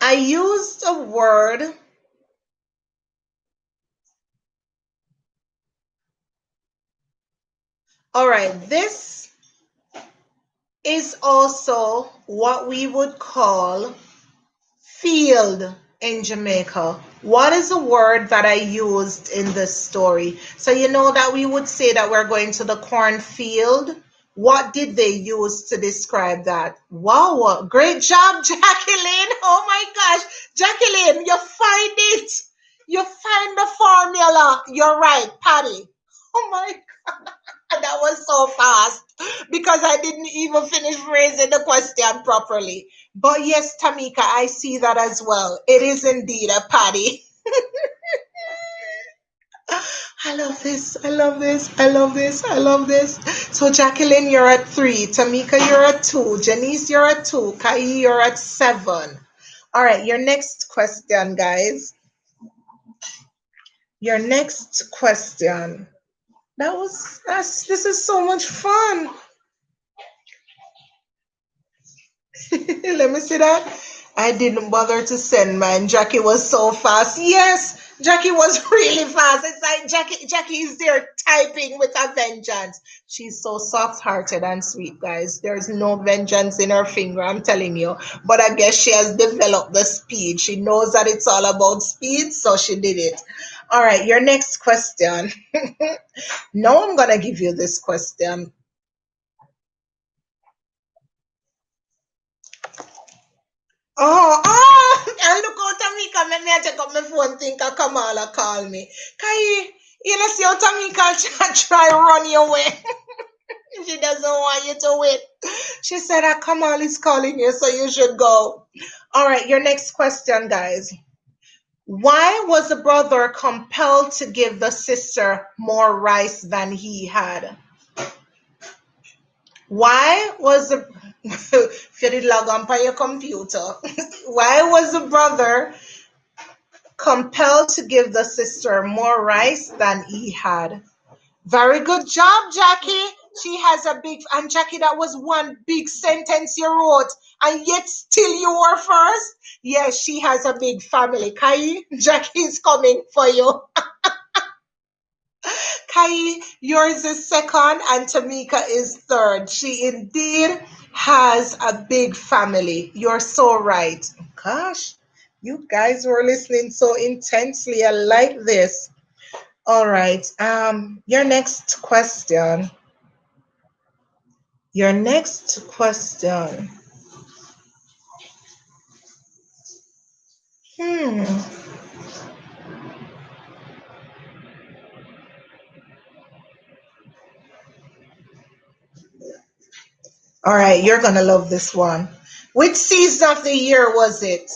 I used a word. All right, this is also what we would call field in Jamaica. What is the word that I used in this story? So you know that we would say that we're going to the cornfield. What did they use to describe that? Wow, great job, Jacqueline. Oh my gosh, Jacqueline, you find it. You find the formula. You're right, Patty. Oh my, that was so fast because I didn't even finish phrasing the question properly. But yes, Tamika, I see that as well. It is indeed a patty. I love this. I love this. I love this. I love this. So, Jacqueline, you're at 3. Tamika, you're at 2. Janice, you're at 2. Kai, you're at 7. All right, your next question, guys. Your next question. This is so much fun. Let me see that. I didn't bother to send mine. Jackie was so fast. Yes, Jackie was really fast. It's like Jackie is there typing with a vengeance. She's so soft-hearted and sweet, guys. There's no vengeance in her finger, I'm telling you. But I guess she has developed the speed. She knows that it's all about speed, so she did it. All right, your next question. Now I'm gonna give you this question. Oh, and look out, Tamika, me I take up my phone, think of Kamala call me. Kai, you know, see how Tamika try run your way. She doesn't want you to wait. She said, Kamal is calling you, so you should go. All right, your next question, guys. Why was the brother compelled to give the sister more rice than he had? Why was the if you did log on by your computer, why was the brother compelled to give the sister more rice than he had? Very good job, Jackie. She has a big, and Jackie, that was one big sentence you wrote, and yet still you were first. Yes, she has a big family. Kai, Jackie is coming for you. Kai, yours is second, and Tamika is third. She indeed has a big family. You're so right. Gosh, you guys were listening so intensely. I like this. All right. Your next question. Your next question. Hmm. All right, you're gonna love this one. Which season of the year was it?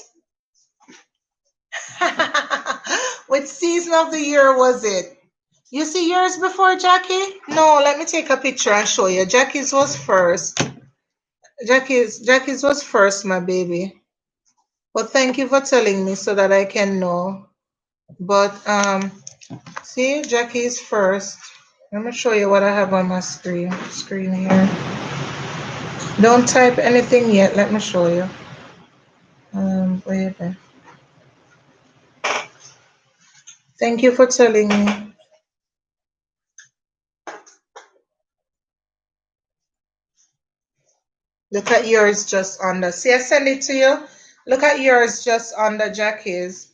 Which season of the year was it? You see yours before, Jackie? No, let me take a picture and show you. Jackie's was first. Jackie's was first, my baby. But thank you for telling me so that I can know. But see, Jackie's first. Let me show you what I have on my screen here. Don't type anything yet. Let me show you. Wait there. Thank you for telling me. Look at yours just under. See, I send it to you. Look at yours just under Jackie's.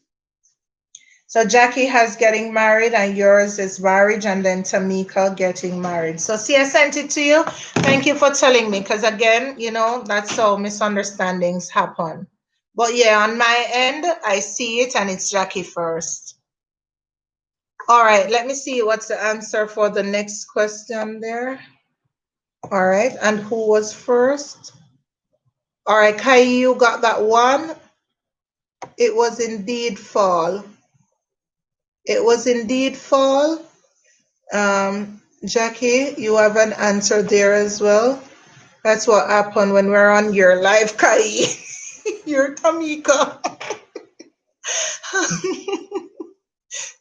So Jackie has getting married and yours is marriage and then Tamika getting married. So see, I sent it to you. Thank you for telling me because again, you know, that's how misunderstandings happen. But yeah, on my end, I see it and it's Jackie first. All right, let me see what's the answer for the next question there. All right, and who was first? All right, Kai, you got that one. It was indeed fall. It was indeed fall. Jackie, you have an answer there as well. That's what happened when we're on your live, Kai. You're Tamika.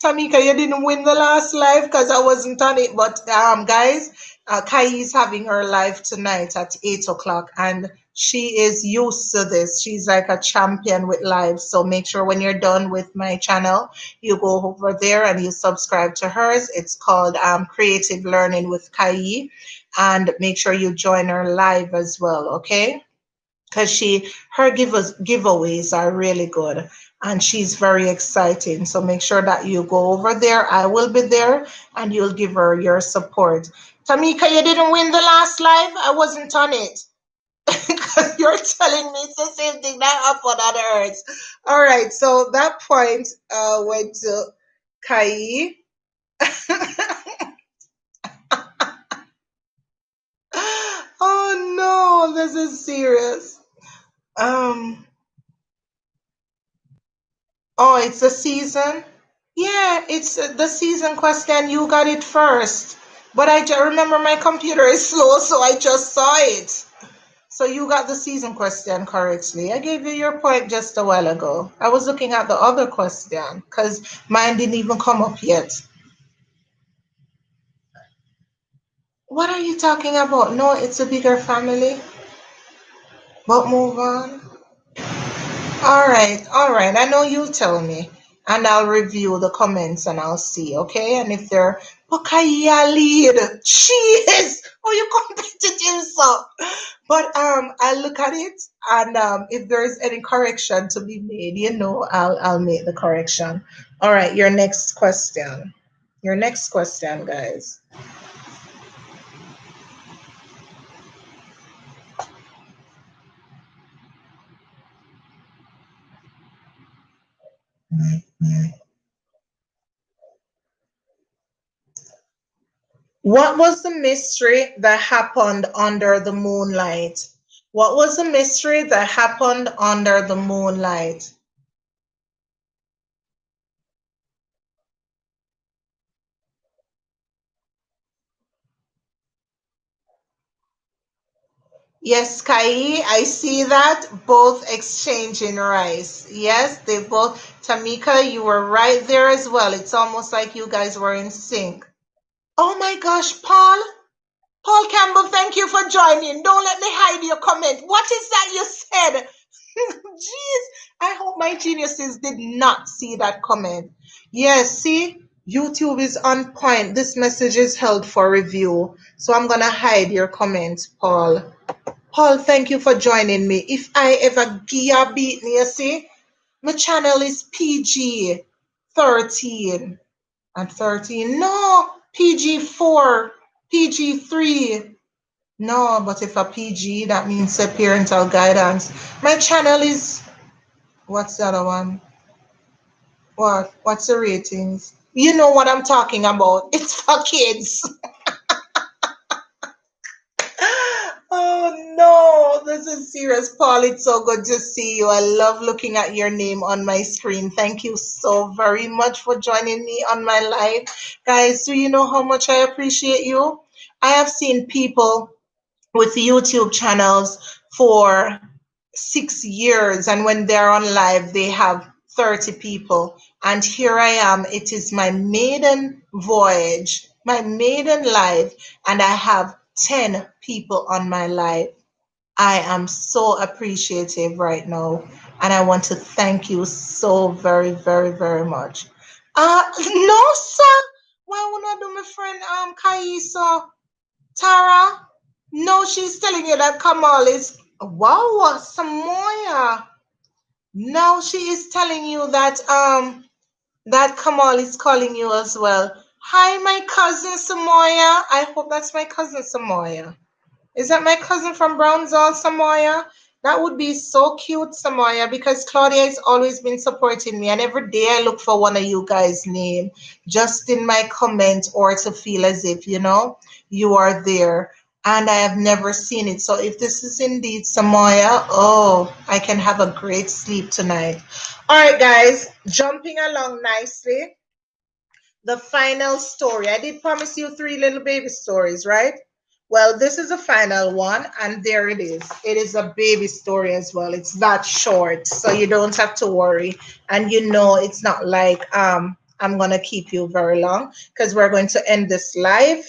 Tamika, you didn't win the last live because I wasn't on it. But guys, Kai is having her live tonight at 8 o'clock, and she is used to this. She's like a champion with live. So make sure when you're done with my channel, you go over there and you subscribe to hers. It's called Creative Learning with Kai, and make sure you join her live as well. Okay? Because her giveaways are really good and she's very exciting. So make sure that you go over there. I will be there and you'll give her your support. Tamika, you didn't win the last live. I wasn't on it. Because you're telling me it's the same thing that happened on Earth. All right, so that point went to Kai. Oh no, this is serious. Um, oh, it's a season. Yeah, it's the season question. You got it first. But I remember my computer is slow, so I just saw it. So you got the season question correctly. I gave you your point just a while ago. I was looking at the other question because mine didn't even come up yet. What are you talking about? No, it's a bigger family. But move on. All right. I know you'll tell me, and I'll review the comments and I'll see, okay? And if they're Pokaya lead, jeez, oh, you competitive so. But I'll look at it, and if there's any correction to be made, you know, I'll make the correction. All right, your next question. Your next question, guys. What was the mystery that happened under the moonlight? What was the mystery that happened under the moonlight? Yes, Kai, I see that. Both exchanging rice. Yes, they both. Tamika, you were right there as well. It's almost like you guys were in sync. Oh my gosh, Paul. Paul Campbell, thank you for joining. Don't let me hide your comment. What is that you said? Jeez, I hope my geniuses did not see that comment. Yes, see, YouTube is on point. This message is held for review. So I'm going to hide your comment, Paul. Paul, thank you for joining me. If I ever gear beat me, you see, my channel is PG 13. And 13. No, PG 4, PG 3. No, but if a PG, that means a parental guidance. My channel is, what's the other one? What? What's the ratings? You know what I'm talking about. It's for kids. Oh no, this is serious, Paul. It's so good to see you. I love looking at your name on my screen. Thank you so very much for joining me on my live. Guys, do you know how much I appreciate you? I have seen people with YouTube channels for 6 years, and when they're on live, they have 30 people. And here I am. It is my maiden voyage, my maiden live, and I have 10 people on my live. I am so appreciative right now, and I want to thank you so very, very, very much. No, sir. Why would I do my friend Kaisa? Tara? No, she's telling you that Kamal is wow, Samoya. No, she is telling you that that Kamal is calling you as well. Hi, my cousin Samoya. I hope that's my cousin Samoya. Is that my cousin from Brownsville, Samoya? That would be so cute, Samoya, because Claudia has always been supporting me, and every day I look for one of you guys' name just in my comment or to feel as if, you are there. And I have never seen it. So if this is indeed Samoya, oh, I can have a great sleep tonight. All right, guys, jumping along nicely. The final story. I did promise you 3 little baby stories, right? Well, this is the final one, and there it is. It is a baby story as well. It's that short, so you don't have to worry. And it's not like I'm gonna keep you very long because we're going to end this live.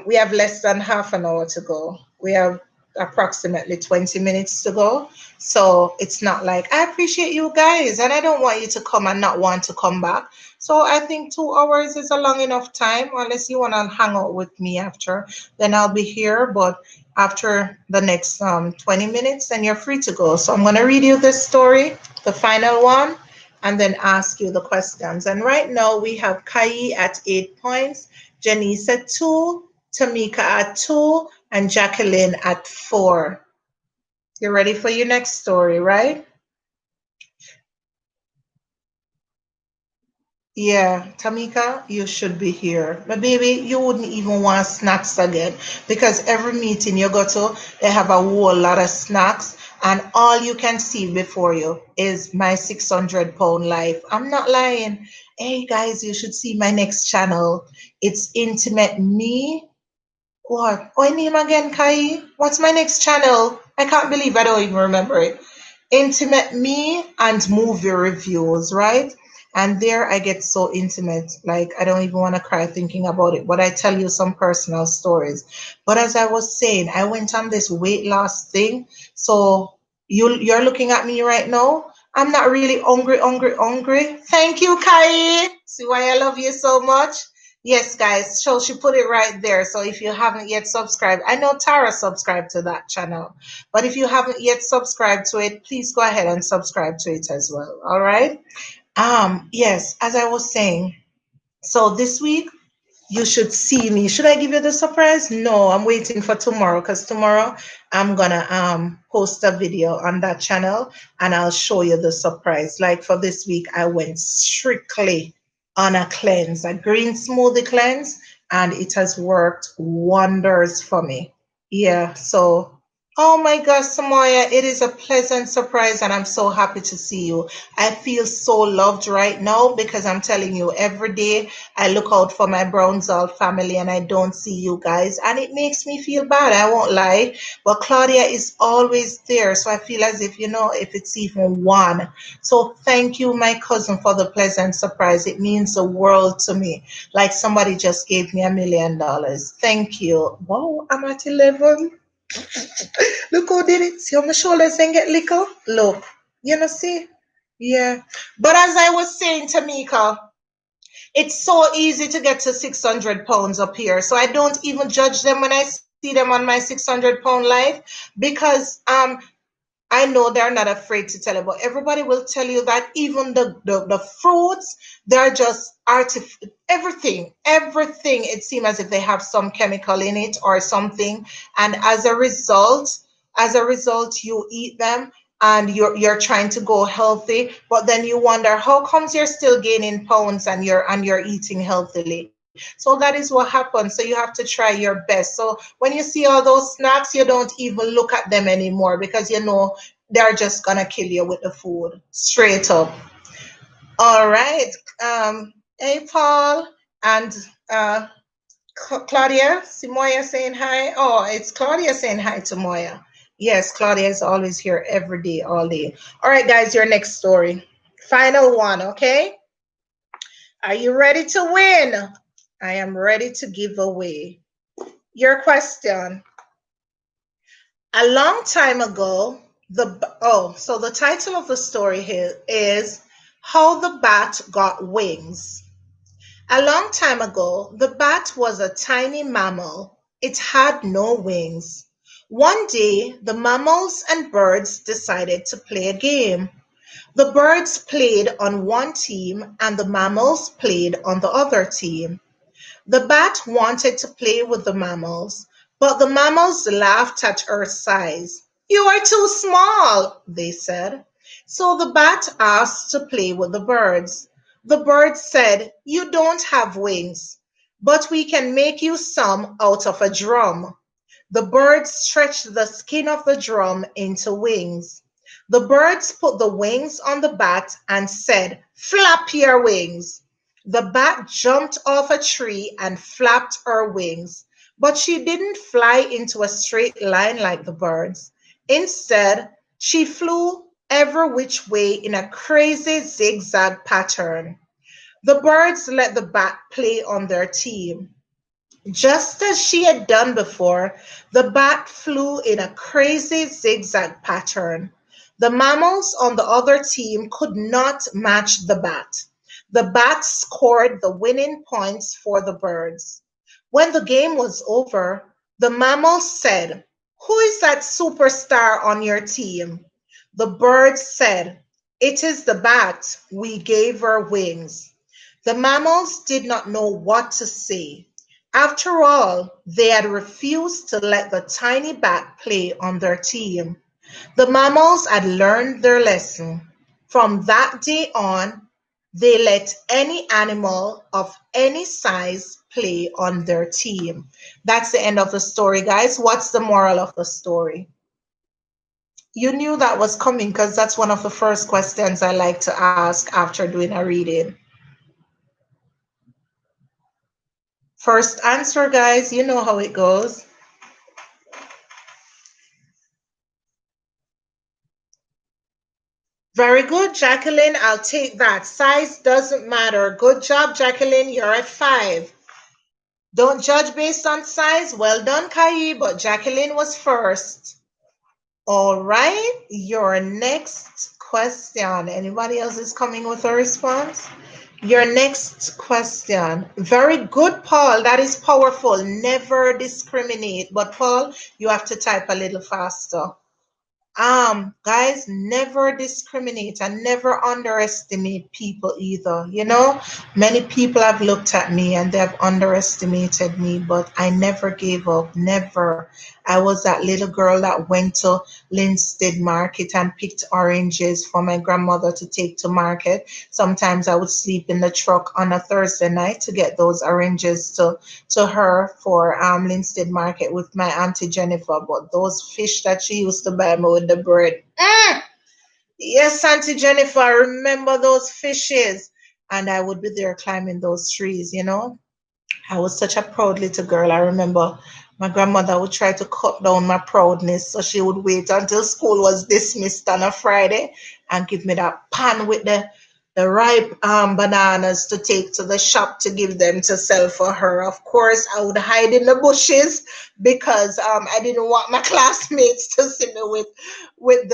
We have less than half an hour to go. We have approximately 20 minutes to go. So it's not like I appreciate you guys and I don't want you to come and not want to come back. So I think 2 hours is a long enough time, unless you want to hang out with me after, then I'll be here. But after the next 20 minutes, then you're free to go. So I'm going to read you this story, the final one, and then ask you the questions. And right now we have Kai at 8 points. Janice at 2, Tamika at 2, and Jacqueline at 4. You're ready for your next story, right? Yeah, Tamika, you should be here. But baby, you wouldn't even want snacks again because every meeting you go to, they have a whole lot of snacks, and all you can see before you is my 600-pound life. I'm not lying. Hey guys, you should see my next channel. It's Intimate Me. What? Oh, name again, Kai? What's my next channel? I can't believe I don't even remember it. Intimate Me and movie reviews, right? And there I get so intimate, like I don't even want to cry thinking about it. But I tell you some personal stories. But as I was saying, I went on this weight loss thing. So you're looking at me right now. I'm not really hungry, hungry, hungry. Thank you, Kai. See why I love you so much? Yes, guys. So she put it right there. So if you haven't yet subscribed, I know Tara subscribed to that channel. But if you haven't yet subscribed to it, please go ahead and subscribe to it as well. All right. Yes, as I was saying, so this week You should see me. Should I give you the surprise? No, I'm waiting for tomorrow because tomorrow I'm gonna post a video on that channel and I'll show you the surprise. Like for this week, I went strictly on a cleanse, a green smoothie cleanse, and it has worked wonders for me. Yeah, so oh my gosh, Samoya, it is a pleasant surprise, and I'm so happy to see you. I feel so loved right now because I'm telling you, every day I look out for my Brownsall family and I don't see you guys, and it makes me feel bad. I won't lie, but Claudia is always there, so I feel as if, if it's even one. So thank you, my cousin, for the pleasant surprise. It means the world to me. Like somebody just gave me $1,000,000. Thank you. Wow, I'm at 11. Look who did it. See how my shoulders ain't get little? Look. You know, see? Yeah. But as I was saying, Tamika, it's so easy to get to 600 pounds up here. So I don't even judge them when I see them on my 600-pound life because I know they're not afraid to tell you, but everybody will tell you that even the fruits, they're just everything, it seems as if they have some chemical in it or something. And as a result, you eat them and you're trying to go healthy, but then you wonder how comes you're still gaining pounds and you're eating healthily. So that is what happens. So you have to try your best. So when you see all those snacks, you don't even look at them anymore because you know they're just gonna kill you with the food straight up. All right. Hey, Paul and Claudia. See Moya saying hi. Oh, it's Claudia saying hi to Moya. Yes, Claudia is always here every day, all day. All right, guys, your next story. Final one, okay? Are you ready to win? I am ready to give away. Your question. A long time ago, so the title of the story here is How the Bat Got Wings. A long time ago, the bat was a tiny mammal. It had no wings. One day, the mammals and birds decided to play a game. The birds played on one team and the mammals played on the other team. The bat wanted to play with the mammals, but the mammals laughed at her size. "You are too small," they said. So the bat asked to play with the birds. The birds said, "You don't have wings, but we can make you some out of a drum." The birds stretched the skin of the drum into wings. The birds put the wings on the bat and said, "Flap your wings." The bat jumped off a tree and flapped her wings, but she didn't fly into a straight line like the birds. Instead, she flew every which way in a crazy zigzag pattern. The birds let the bat play on their team. Just as she had done before, the bat flew in a crazy zigzag pattern. The mammals on the other team could not match the bat. The bat scored the winning points for the birds. When the game was over, the mammals said, "Who is that superstar on your team?" The birds said, "It is the bat. We gave her wings." The mammals did not know what to say. After all, they had refused to let the tiny bat play on their team. The mammals had learned their lesson. From that day on, they let any animal of any size play on their team. That's the end of the story, guys. What's the moral of the story? You knew that was coming because that's one of the first questions I like to ask after doing a reading. First answer, guys. You know how it goes. Very good, Jacqueline. I'll take that. Size doesn't matter. Good job, Jacqueline. You're at 5. Don't judge based on size. Well done, Kai, but Jacqueline was first. All right, your next question. Anybody else is coming with a response? Your next question. Very good, Paul. That is powerful. Never discriminate. But Paul, you have to type a little faster. Guys, never discriminate and never underestimate people either. You know, many people have looked at me and they have underestimated me, but I never gave up. Never. I was that little girl that went to Linstead Market and picked oranges for my grandmother to take to market. Sometimes I would sleep in the truck on a Thursday night to get those oranges to her for Linstead Market with my auntie Jennifer. But those fish that she used to buy me with the bread, yes, Auntie Jennifer, I remember those fishes. And I would be there climbing those trees, you know. I was such a proud little girl. I remember my grandmother would try to cut down my proudness, so she would wait until school was dismissed on a Friday and give me that pan with the ripe bananas to take to the shop to give them to sell for her. Of course, I would hide in the bushes because I didn't want my classmates to see me with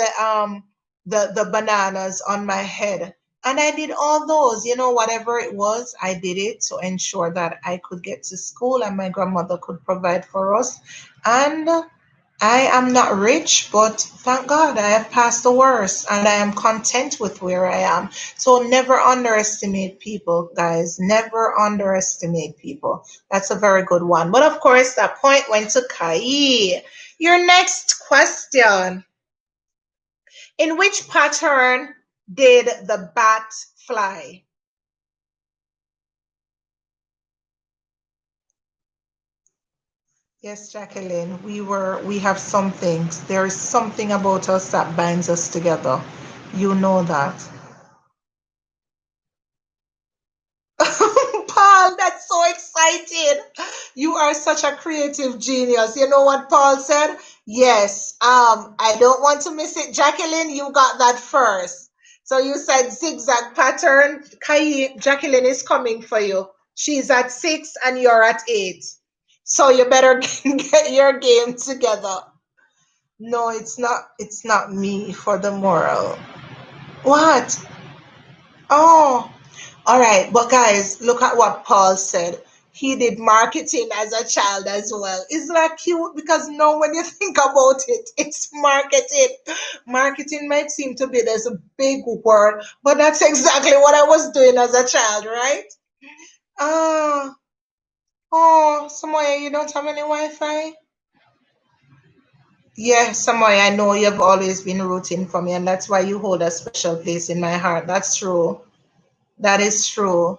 the bananas on my head. And I did all those, you know, whatever it was, I did it to ensure that I could get to school and my grandmother could provide for us. And I am not rich, but thank God I have passed the worst and I am content with where I am. So never underestimate people, guys. Never underestimate people. That's a very good one. But of course, that point went to Kai. Your next question. In which pattern did the bat fly? Yes, Jacqueline, we have some things. There is something about us that binds us together. You know that. Paul, that's so exciting. You are such a creative genius. You know what Paul said? Yes. I don't want to miss it. Jacqueline, you got that first. So you said zigzag pattern. Kai, Jacqueline is coming for you. She's at 6 and you're at 8. So you better get your game together. No, it's not me for the moral. What? Oh, all right, but guys, look at what Paul said. He did marketing as a child as well. Isn't that cute? Because now when you think about it, it's marketing. Marketing might seem to be this big word, but that's exactly what I was doing as a child, right? Ah, oh, Samoya, you don't have any Wi-Fi? Yeah, Samoya, I know you've always been rooting for me, and that's why you hold a special place in my heart. That's true. That is true.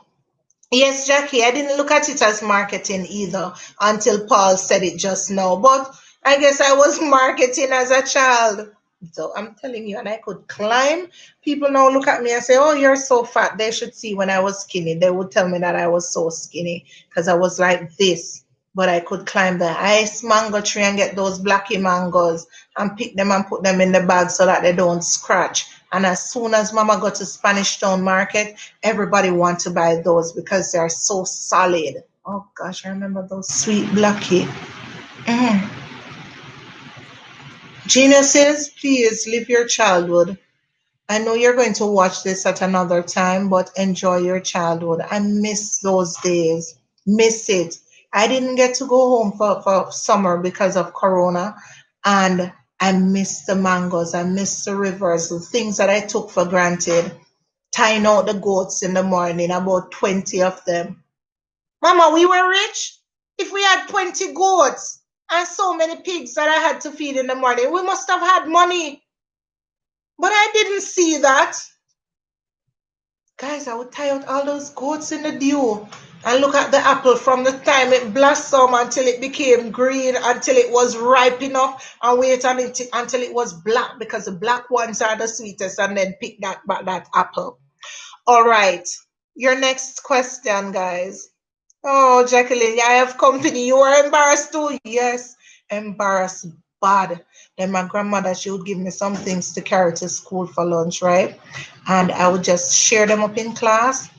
Yes, Jackie, I didn't look at it as marketing either until Paul said it just now. But I guess I was marketing as a child. So I'm telling you, and I could climb. People now look at me and say, "Oh, you're so fat." They should see when I was skinny. They would tell me that I was so skinny because I was like this. But I could climb the ice mango tree and get those blacky mangoes and pick them and put them in the bag so that they don't scratch. And as soon as Mama got to Spanish Town Market, everybody want to buy those because they are so solid. Oh gosh, I remember those sweet blacky. Mm. Geniuses, please live your childhood. I know you're going to watch this at another time, but enjoy your childhood. I miss those days. Miss it. I didn't get to go home for summer because of Corona, and I miss the mangoes. I miss the rivers, the things that I took for granted. Tying out the goats in the morning, about 20 of them. Mama, we were rich. If we had 20 goats and so many pigs that I had to feed in the morning, we must have had money. But I didn't see that. Guys, I would tie out all those goats in the dew and look at the apple from the time it blossomed until it became green, until it was ripe enough, and wait until it was black because the black ones are the sweetest, and then pick that apple. All right. Your next question, guys. Oh, Jacqueline, I have company. You are embarrassed too? Yes, embarrassed bad. Then my grandmother, she would give me some things to carry to school for lunch, right? And I would just share them up in class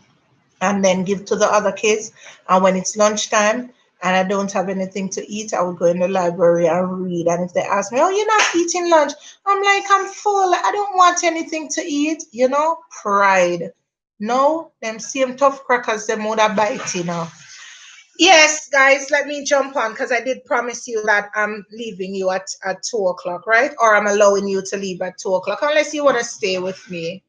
and then give to the other kids. And when it's lunchtime and I don't have anything to eat, I would go in the library and read. And if they ask me, "Oh, you're not eating lunch?" I'm like, "I'm full. I don't want anything to eat." You know, pride. No, them same tough crackers, them would have bite, you know. Yes, guys, let me jump on because I did promise you that I'm leaving you at 2 o'clock, right? Or I'm allowing you to leave at 2 o'clock, unless you want to stay with me.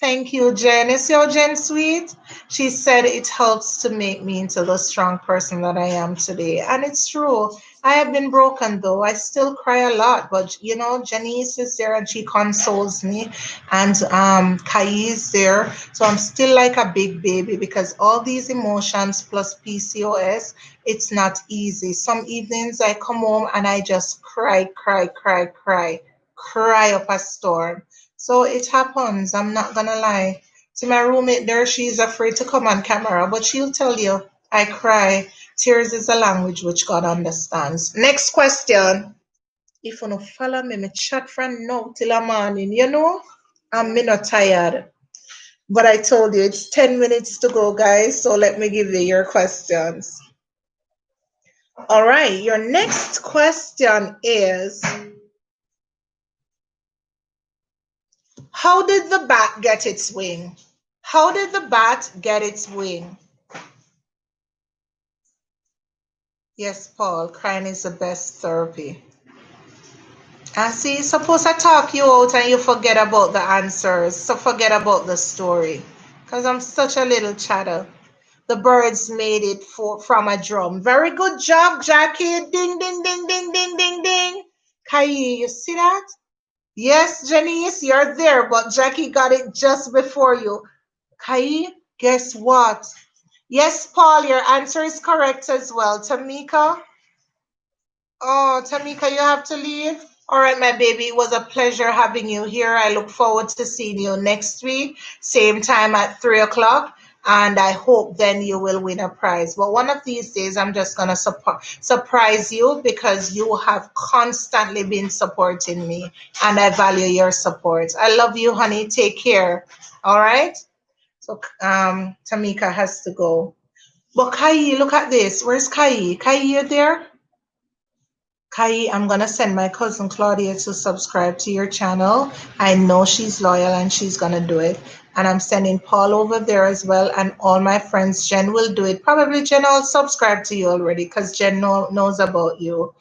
Thank you, Jen. Is your Jen sweet? She said it helps to make me into the strong person that I am today. And it's true. I have been broken though. I still cry a lot, but you know, Janice is there and she consoles me. And Kai is there. So I'm still like a big baby because all these emotions plus PCOS, it's not easy. Some evenings I come home and I just cry up a storm. So it happens. I'm not gonna lie. See my roommate there, she's afraid to come on camera, but she'll tell you I cry. Tears is a language which God understands. Next question. If you don't follow me, me chat from now till the morning, you know? I'm me not tired. But I told you it's 10 minutes to go, guys. So let me give you your questions. All right, your next question is, how did the bat get its wing? How did the bat get its wing? Yes, Paul, crying is the best therapy. I see, suppose I talk you out and you forget about the answers, so forget about the story. Because I'm such a little chatter. The birds made it from a drum. Very good job, Jackie. Ding, ding, ding, ding, ding, ding, ding. Kai, you see that? Yes, Janice, you're there, but Jackie got it just before you. Kai, guess what? Yes, Paul, your answer is correct as well. Tamika? Oh, Tamika, you have to leave? All right, my baby, it was a pleasure having you here. I look forward to seeing you next week, same time at 3 o'clock. And I hope then you will win a prize. But one of these days, I'm just going to surprise you because you have constantly been supporting me. And I value your support. I love you, honey. Take care. All right? So Tamika has to go. But Kai, look at this. Where's Kai? Kai, you there? Kai, I'm gonna send my cousin Claudia to subscribe to your channel. I know she's loyal and she's gonna do it. And I'm sending Paul over there as well, and all my friends. Jen will do it. Probably Jen will subscribe to you already because Jen knows about you.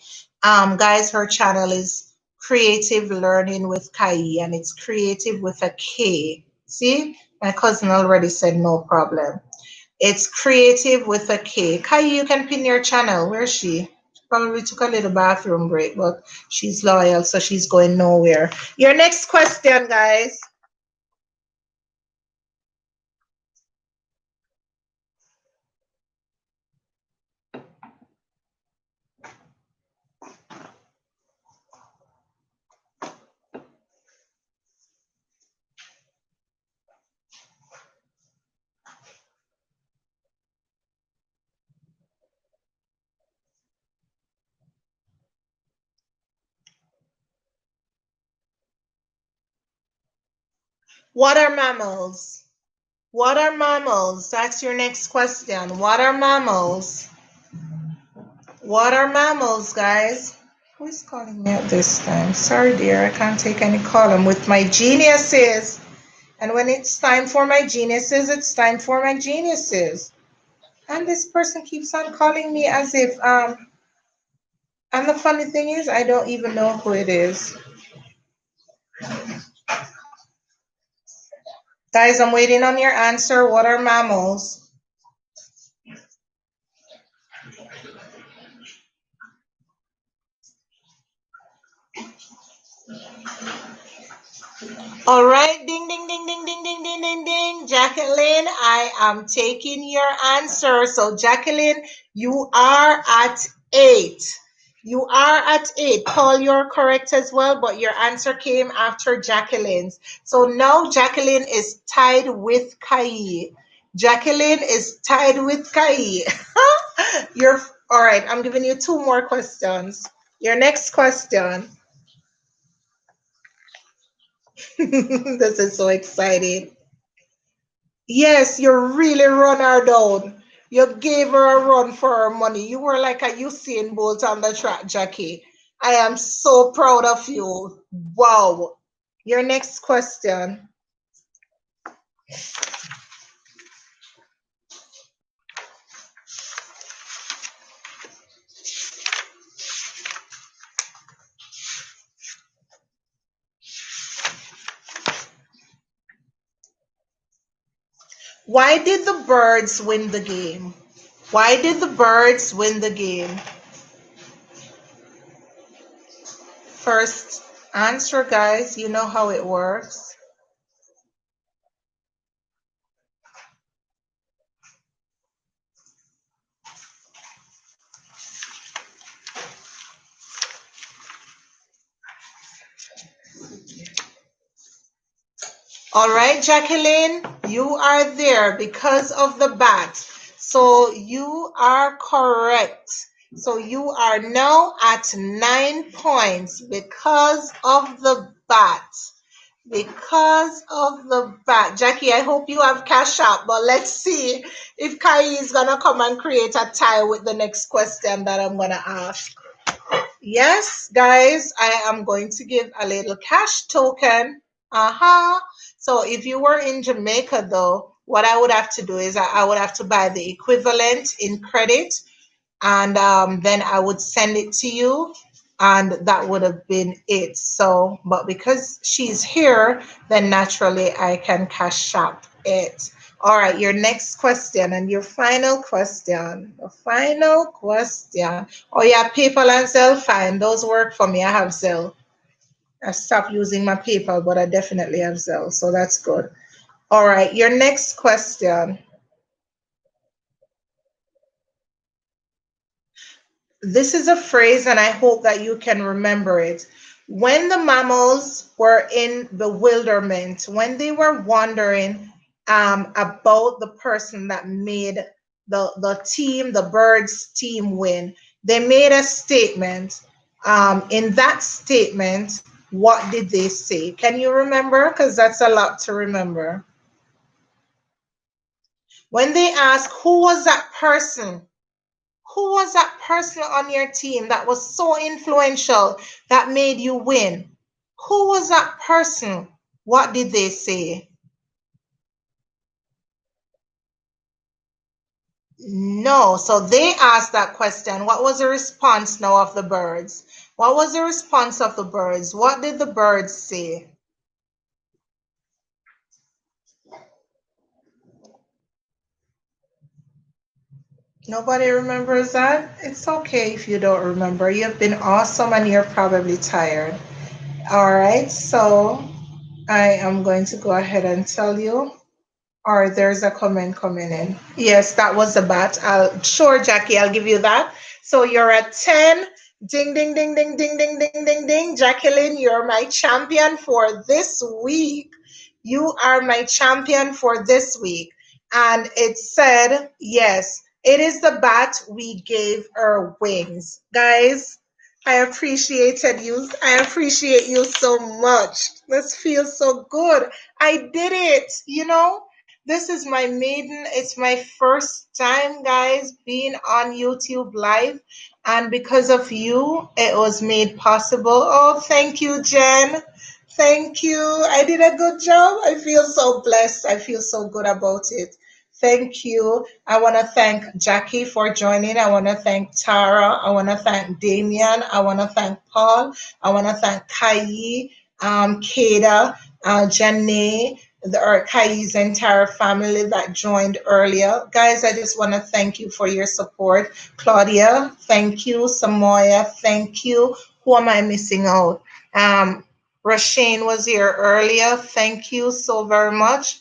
Guys, her channel is Creative Learning with Kai, and it's creative with a K. See, my cousin already said no problem. It's creative with a K. Kai, you can pin your channel. Where's she? Probably took a little bathroom break, but she's loyal, so she's going nowhere. Your next question, guys. What are mammals? What are mammals? That's your next question. What are mammals? What are mammals, guys? Who is calling me at this time? Sorry, dear, I can't take any call. I'm with my geniuses. And when it's time for my geniuses, it's time for my geniuses. And this person keeps on calling me as if and the funny thing is I don't even know who it is. Guys, I'm waiting on your answer. What are mammals? All right, ding, ding, ding, ding, ding, ding, ding, ding, ding. Jacqueline, I am taking your answer. So, Jacqueline, you are at 8. You are at 8. Paul, you're correct as well, but your answer came after Jacqueline's. So now Jacqueline is tied with Kai. Jacqueline is tied with Kai. You're all right. I'm giving you 2 more questions. Your next question. This is so exciting. Yes, you really run her down. You gave her a run for her money. You were like a Usain Bolt on the track, Jackie. I am so proud of you. Wow. Your next question. Why did the birds win the game? Why did the birds win the game? First answer, guys. You know how it works. All right, Jacqueline, you are there because of the bat. So you are correct. So you are now at 9 points because of the bat. Because of the bat. Jackie, I hope you have cash out, but let's see if Kai is going to come and create a tie with the next question that I'm going to ask. Yes, guys, I am going to give a little cash token. So if you were in Jamaica, though, what I would have to do is I would have to buy the equivalent in credit, and then I would send it to you, and that would have been it. So, but because she's here, then naturally I can cash up it. All right, your next question and your final question. The final question. Oh yeah, PayPal and Zelle, fine. Those work for me. I have Zelle. I stopped using my PayPal, but I definitely have Zelle, so that's good. All right, your next question. This is a phrase, and I hope that you can remember it. When the mammals were in bewilderment, when they were wondering about the person that made the team, the birds team win, they made a statement. In that statement, what did they say? Can you remember? Because that's a lot to remember. When they asked, who was that person? Who was that person on your team that was so influential that made you win? Who was that person? What did they say? No. So they asked that question. What was the response now of the birds? What was the response of the birds? What did the birds say? Nobody remembers that? It's okay if you don't remember. You've been awesome and you're probably tired. All right, so I am going to go ahead and tell you. Or there's a comment coming in. Yes, that was the bat. Sure, Jackie, I'll give you that. So you're at 10. Ding, ding, ding, ding, ding, ding, ding, ding, ding. Jacqueline, you're my champion for this week. You are my champion for this week. And it said, yes, it is the bat we gave her wings. Guys, I appreciated you. I appreciate you so much. This feels so good. I did it, you know? This is my maiden, it's my first time, guys, being on YouTube Live. And because of you, it was made possible. Oh, thank you, Jen. Thank you. I did a good job. I feel so blessed. I feel so good about it. Thank you. I want to thank Jackie for joining. I want to thank Tara. I want to thank Damien. I want to thank Paul. I want to thank Kai, Kada, Janae, the Kai's entire family that joined earlier. Guys, I just want to thank you for your support. Claudia, thank you. Samoya, thank you. Who am I missing out? Rashane was here earlier. Thank you so very much.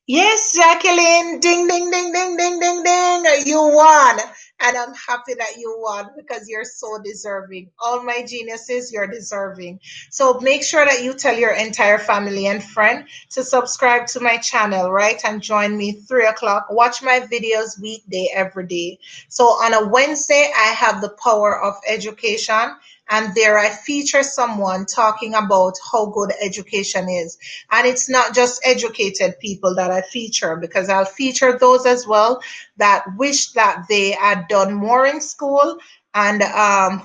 Yes, Jacqueline. Ding, ding, ding, ding, ding, ding, ding. You won. And I'm happy that you won because you're so deserving. All my geniuses, you're deserving. So make sure that you tell your entire family and friend to subscribe to my channel, right? And join me 3 o'clock. Watch my videos weekday every day. So on a Wednesday, I have the power of education. And there I feature someone talking about how good education is. And it's not just educated people that I feature, because I'll feature those as well that wish that they had done more in school, and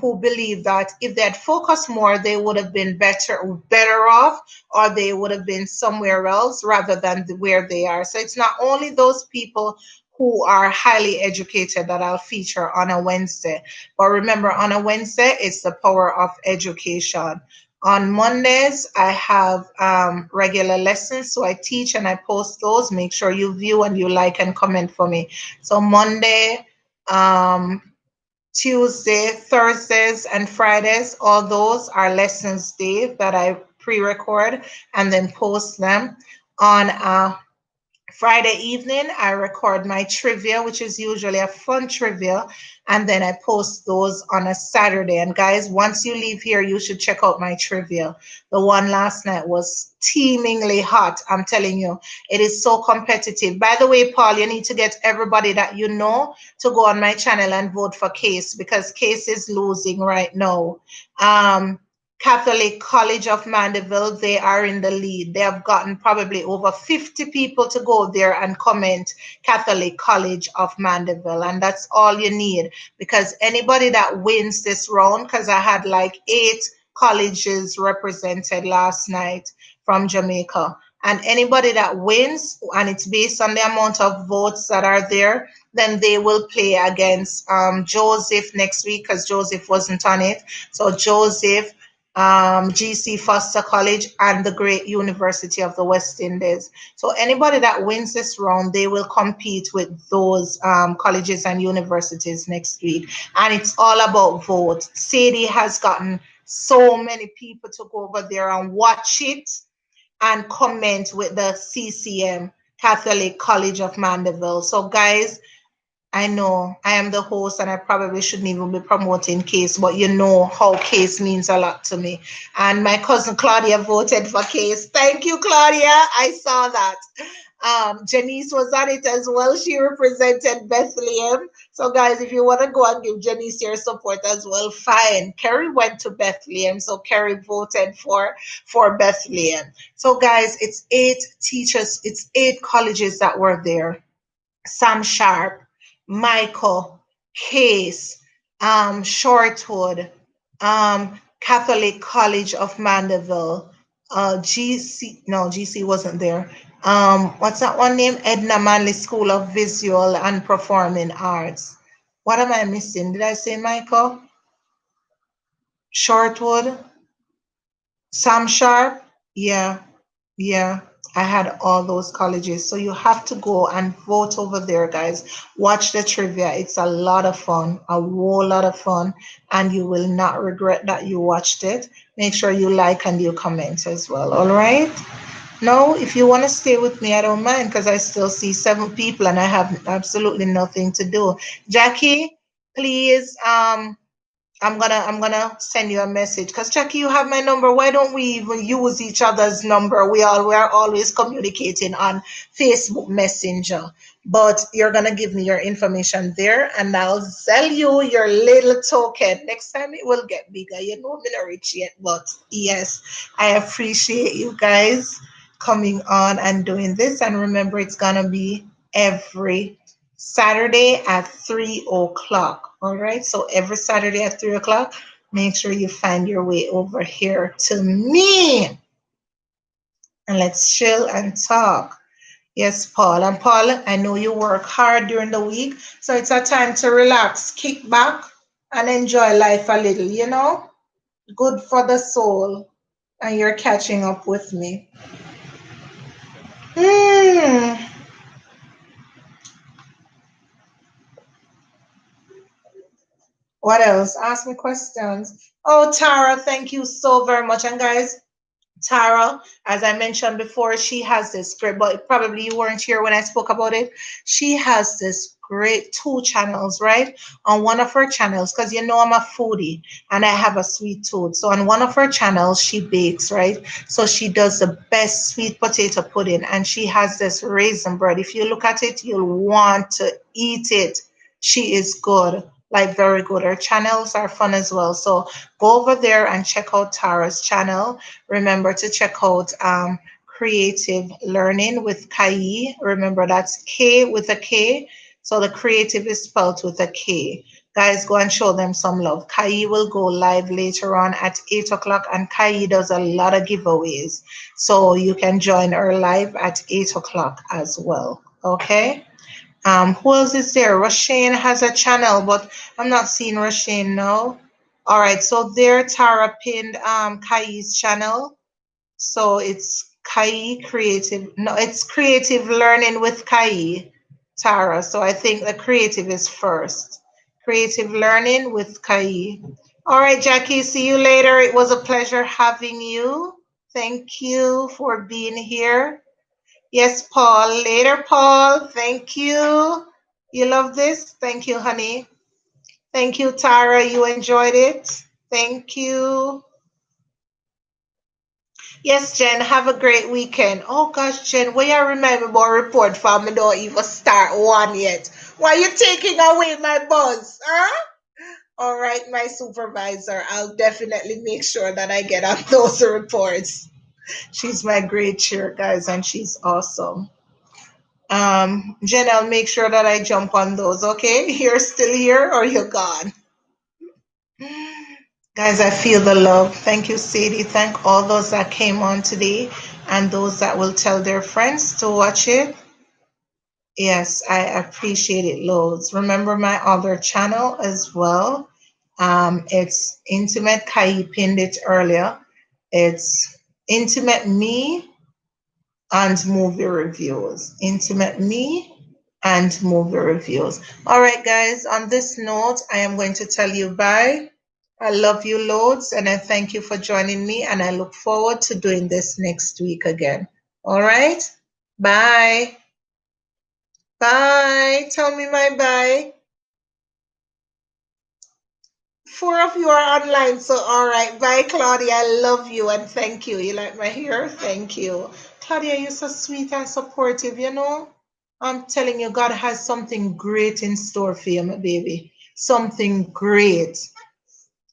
who believe that if they had focused more, they would have been better off, or they would have been somewhere else rather than where they are. So it's not only those people who are highly educated that I'll feature on a Wednesday. But remember, on a Wednesday, it's the power of education. On Mondays, I have regular lessons, so I teach and I post those. Make sure you view and you like and comment for me. So Monday, um, Tuesday, Thursdays, and Fridays, all those are lessons day that I pre-record and then post them. On Friday evening, I record my trivia, which is usually a fun trivia, and then I post those on a Saturday. And guys, once you leave here, you should check out my trivia. The one last night was teemingly hot. I'm telling you, it is so competitive. By the way, Paul, you need to get everybody that you know to go on my channel and vote for Case because Case is losing right now. Catholic College of Mandeville, they are in the lead. They have gotten probably over 50 people to go there and comment Catholic College of Mandeville. And that's all you need because anybody that wins this round, because I had like 8 colleges represented last night from Jamaica. And anybody that wins, and it's based on the amount of votes that are there, then they will play against Joseph next week because Joseph wasn't on it. So Joseph, GC Foster College, and the Great University of the West Indies. So anybody that wins this round, they will compete with those colleges and universities next week. And it's all about vote. Sadie has gotten so many people to go over there and watch it and comment with the CCM, Catholic College of Mandeville. So guys, I know I am the host and I probably shouldn't even be promoting Case, but you know how Case means a lot to me. And my cousin Claudia voted for Case. Thank you, Claudia. I saw that. Janice was on it as well. She represented Bethlehem. So, guys, if you want to go and give Janice your support as well, fine. Kerry went to Bethlehem, so Kerry voted for Bethlehem. So, guys, it's 8 teachers, it's 8 colleges that were there. Sam Sharp, Michael, Case, Shortwood, Catholic College of Mandeville, GC wasn't there. What's that one name? Edna Manley School of Visual and Performing Arts. What am I missing? Did I say Michael? Shortwood? Sam Sharp? Yeah. Yeah, I had all those colleges. So you have to go and vote over there, guys. Watch the trivia. It's a lot of fun, a whole lot of fun, and you will not regret that you watched it. Make sure you like and you comment as well. All right. No, if you want to stay with me, I don't mind because I still see 7 people and I have absolutely nothing to do. Jackie, please, I'm gonna send you a message because Jackie, you have my number. Why don't we even use each other's number? We are always communicating on Facebook Messenger. But you're gonna give me your information there, and I'll sell you your little token. Next time it will get bigger. You know me not rich yet, but yes, I appreciate you guys coming on and doing this. And remember, it's gonna be every Saturday at 3 o'clock. All right. So every Saturday at 3 o'clock, make sure you find your way over here to me. And let's chill and talk. Yes, Paul. And Paul, I know you work hard during the week. So it's a time to relax, kick back, and enjoy life a little, you know? Good for the soul. And you're catching up with me. Hmm. What else? Ask me questions. Oh, Tara, thank you so very much. And guys, Tara, as I mentioned before, she has this great, but probably you weren't here when I spoke about it. She has this great 2 channels, right? On one of her channels, because you know I'm a foodie and I have a sweet tooth. So on one of her channels, she bakes, right? So she does the best sweet potato pudding and she has this raisin bread. If you look at it, you'll want to eat it. She is good, like very good. Her channels are fun as well. So go over there and check out Tara's channel. Remember to check out Creative Learning with Kai. Remember that's K with a K. So the creative is spelled with a K. Guys, go and show them some love. Kai will go live later on at 8 o'clock, and Kai does a lot of giveaways. So you can join her live at 8 o'clock as well. Okay? Who else is there? Roshane has a channel, but I'm not seeing Roshane now. All right, so there Tara pinned Kai's channel. So it's Kai Creative. No, it's Creative Learning with Kai, Tara. So I think the creative is first. Creative Learning with Kai. All right, Jackie, see you later. It was a pleasure having you. Thank you for being here. Yes, Paul. Later, Paul. Thank you. You love this? Thank you, honey. Thank you, Tara. You enjoyed it? Thank you. Yes, Jen, have a great weekend. Oh gosh, Jen, will you remember about report from me don't even start one yet? Why you taking away my buzz? Huh? All right, my supervisor. I'll definitely make sure that I get on those reports. She's my great chair, guys, and she's awesome. Jen, I'll make sure that I jump on those, okay? You're still here or you're gone? Guys, I feel the love. Thank you, Sadie. Thank all those that came on today and those that will tell their friends to watch it. Yes, I appreciate it loads. Remember my other channel as well. It's Intimate Kai pinned it earlier. It's Intimate Me and Movie Reviews. Intimate Me and Movie Reviews. All right, guys, on this note, I am going to tell you bye. I love you loads and I thank you for joining me and I look forward to doing this next week again. All right? Bye. Bye. Tell me my bye. 4 of you are online, so all right. Bye, Claudia. I love you and thank you. You like my hair? Thank you. Claudia, you're so sweet and supportive, you know? I'm telling you, God has something great in store for you, my baby. Something great.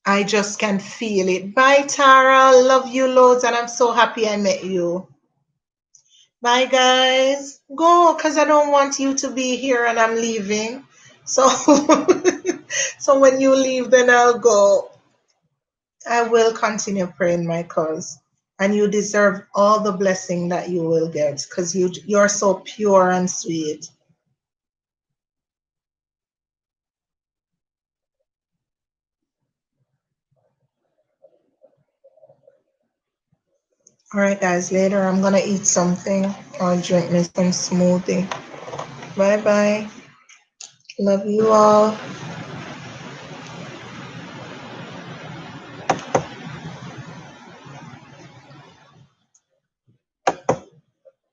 I just can feel it. Bye, Tara. Love you loads, and I'm so happy I met you. Bye, guys. Go, because I don't want you to be here and I'm leaving. So, so when you leave, then I'll go. I will continue praying my cause. And you deserve all the blessing that you will get because you're so pure and sweet. All right, guys, later I'm going to eat something or drink me some smoothie. Bye bye. Love you all.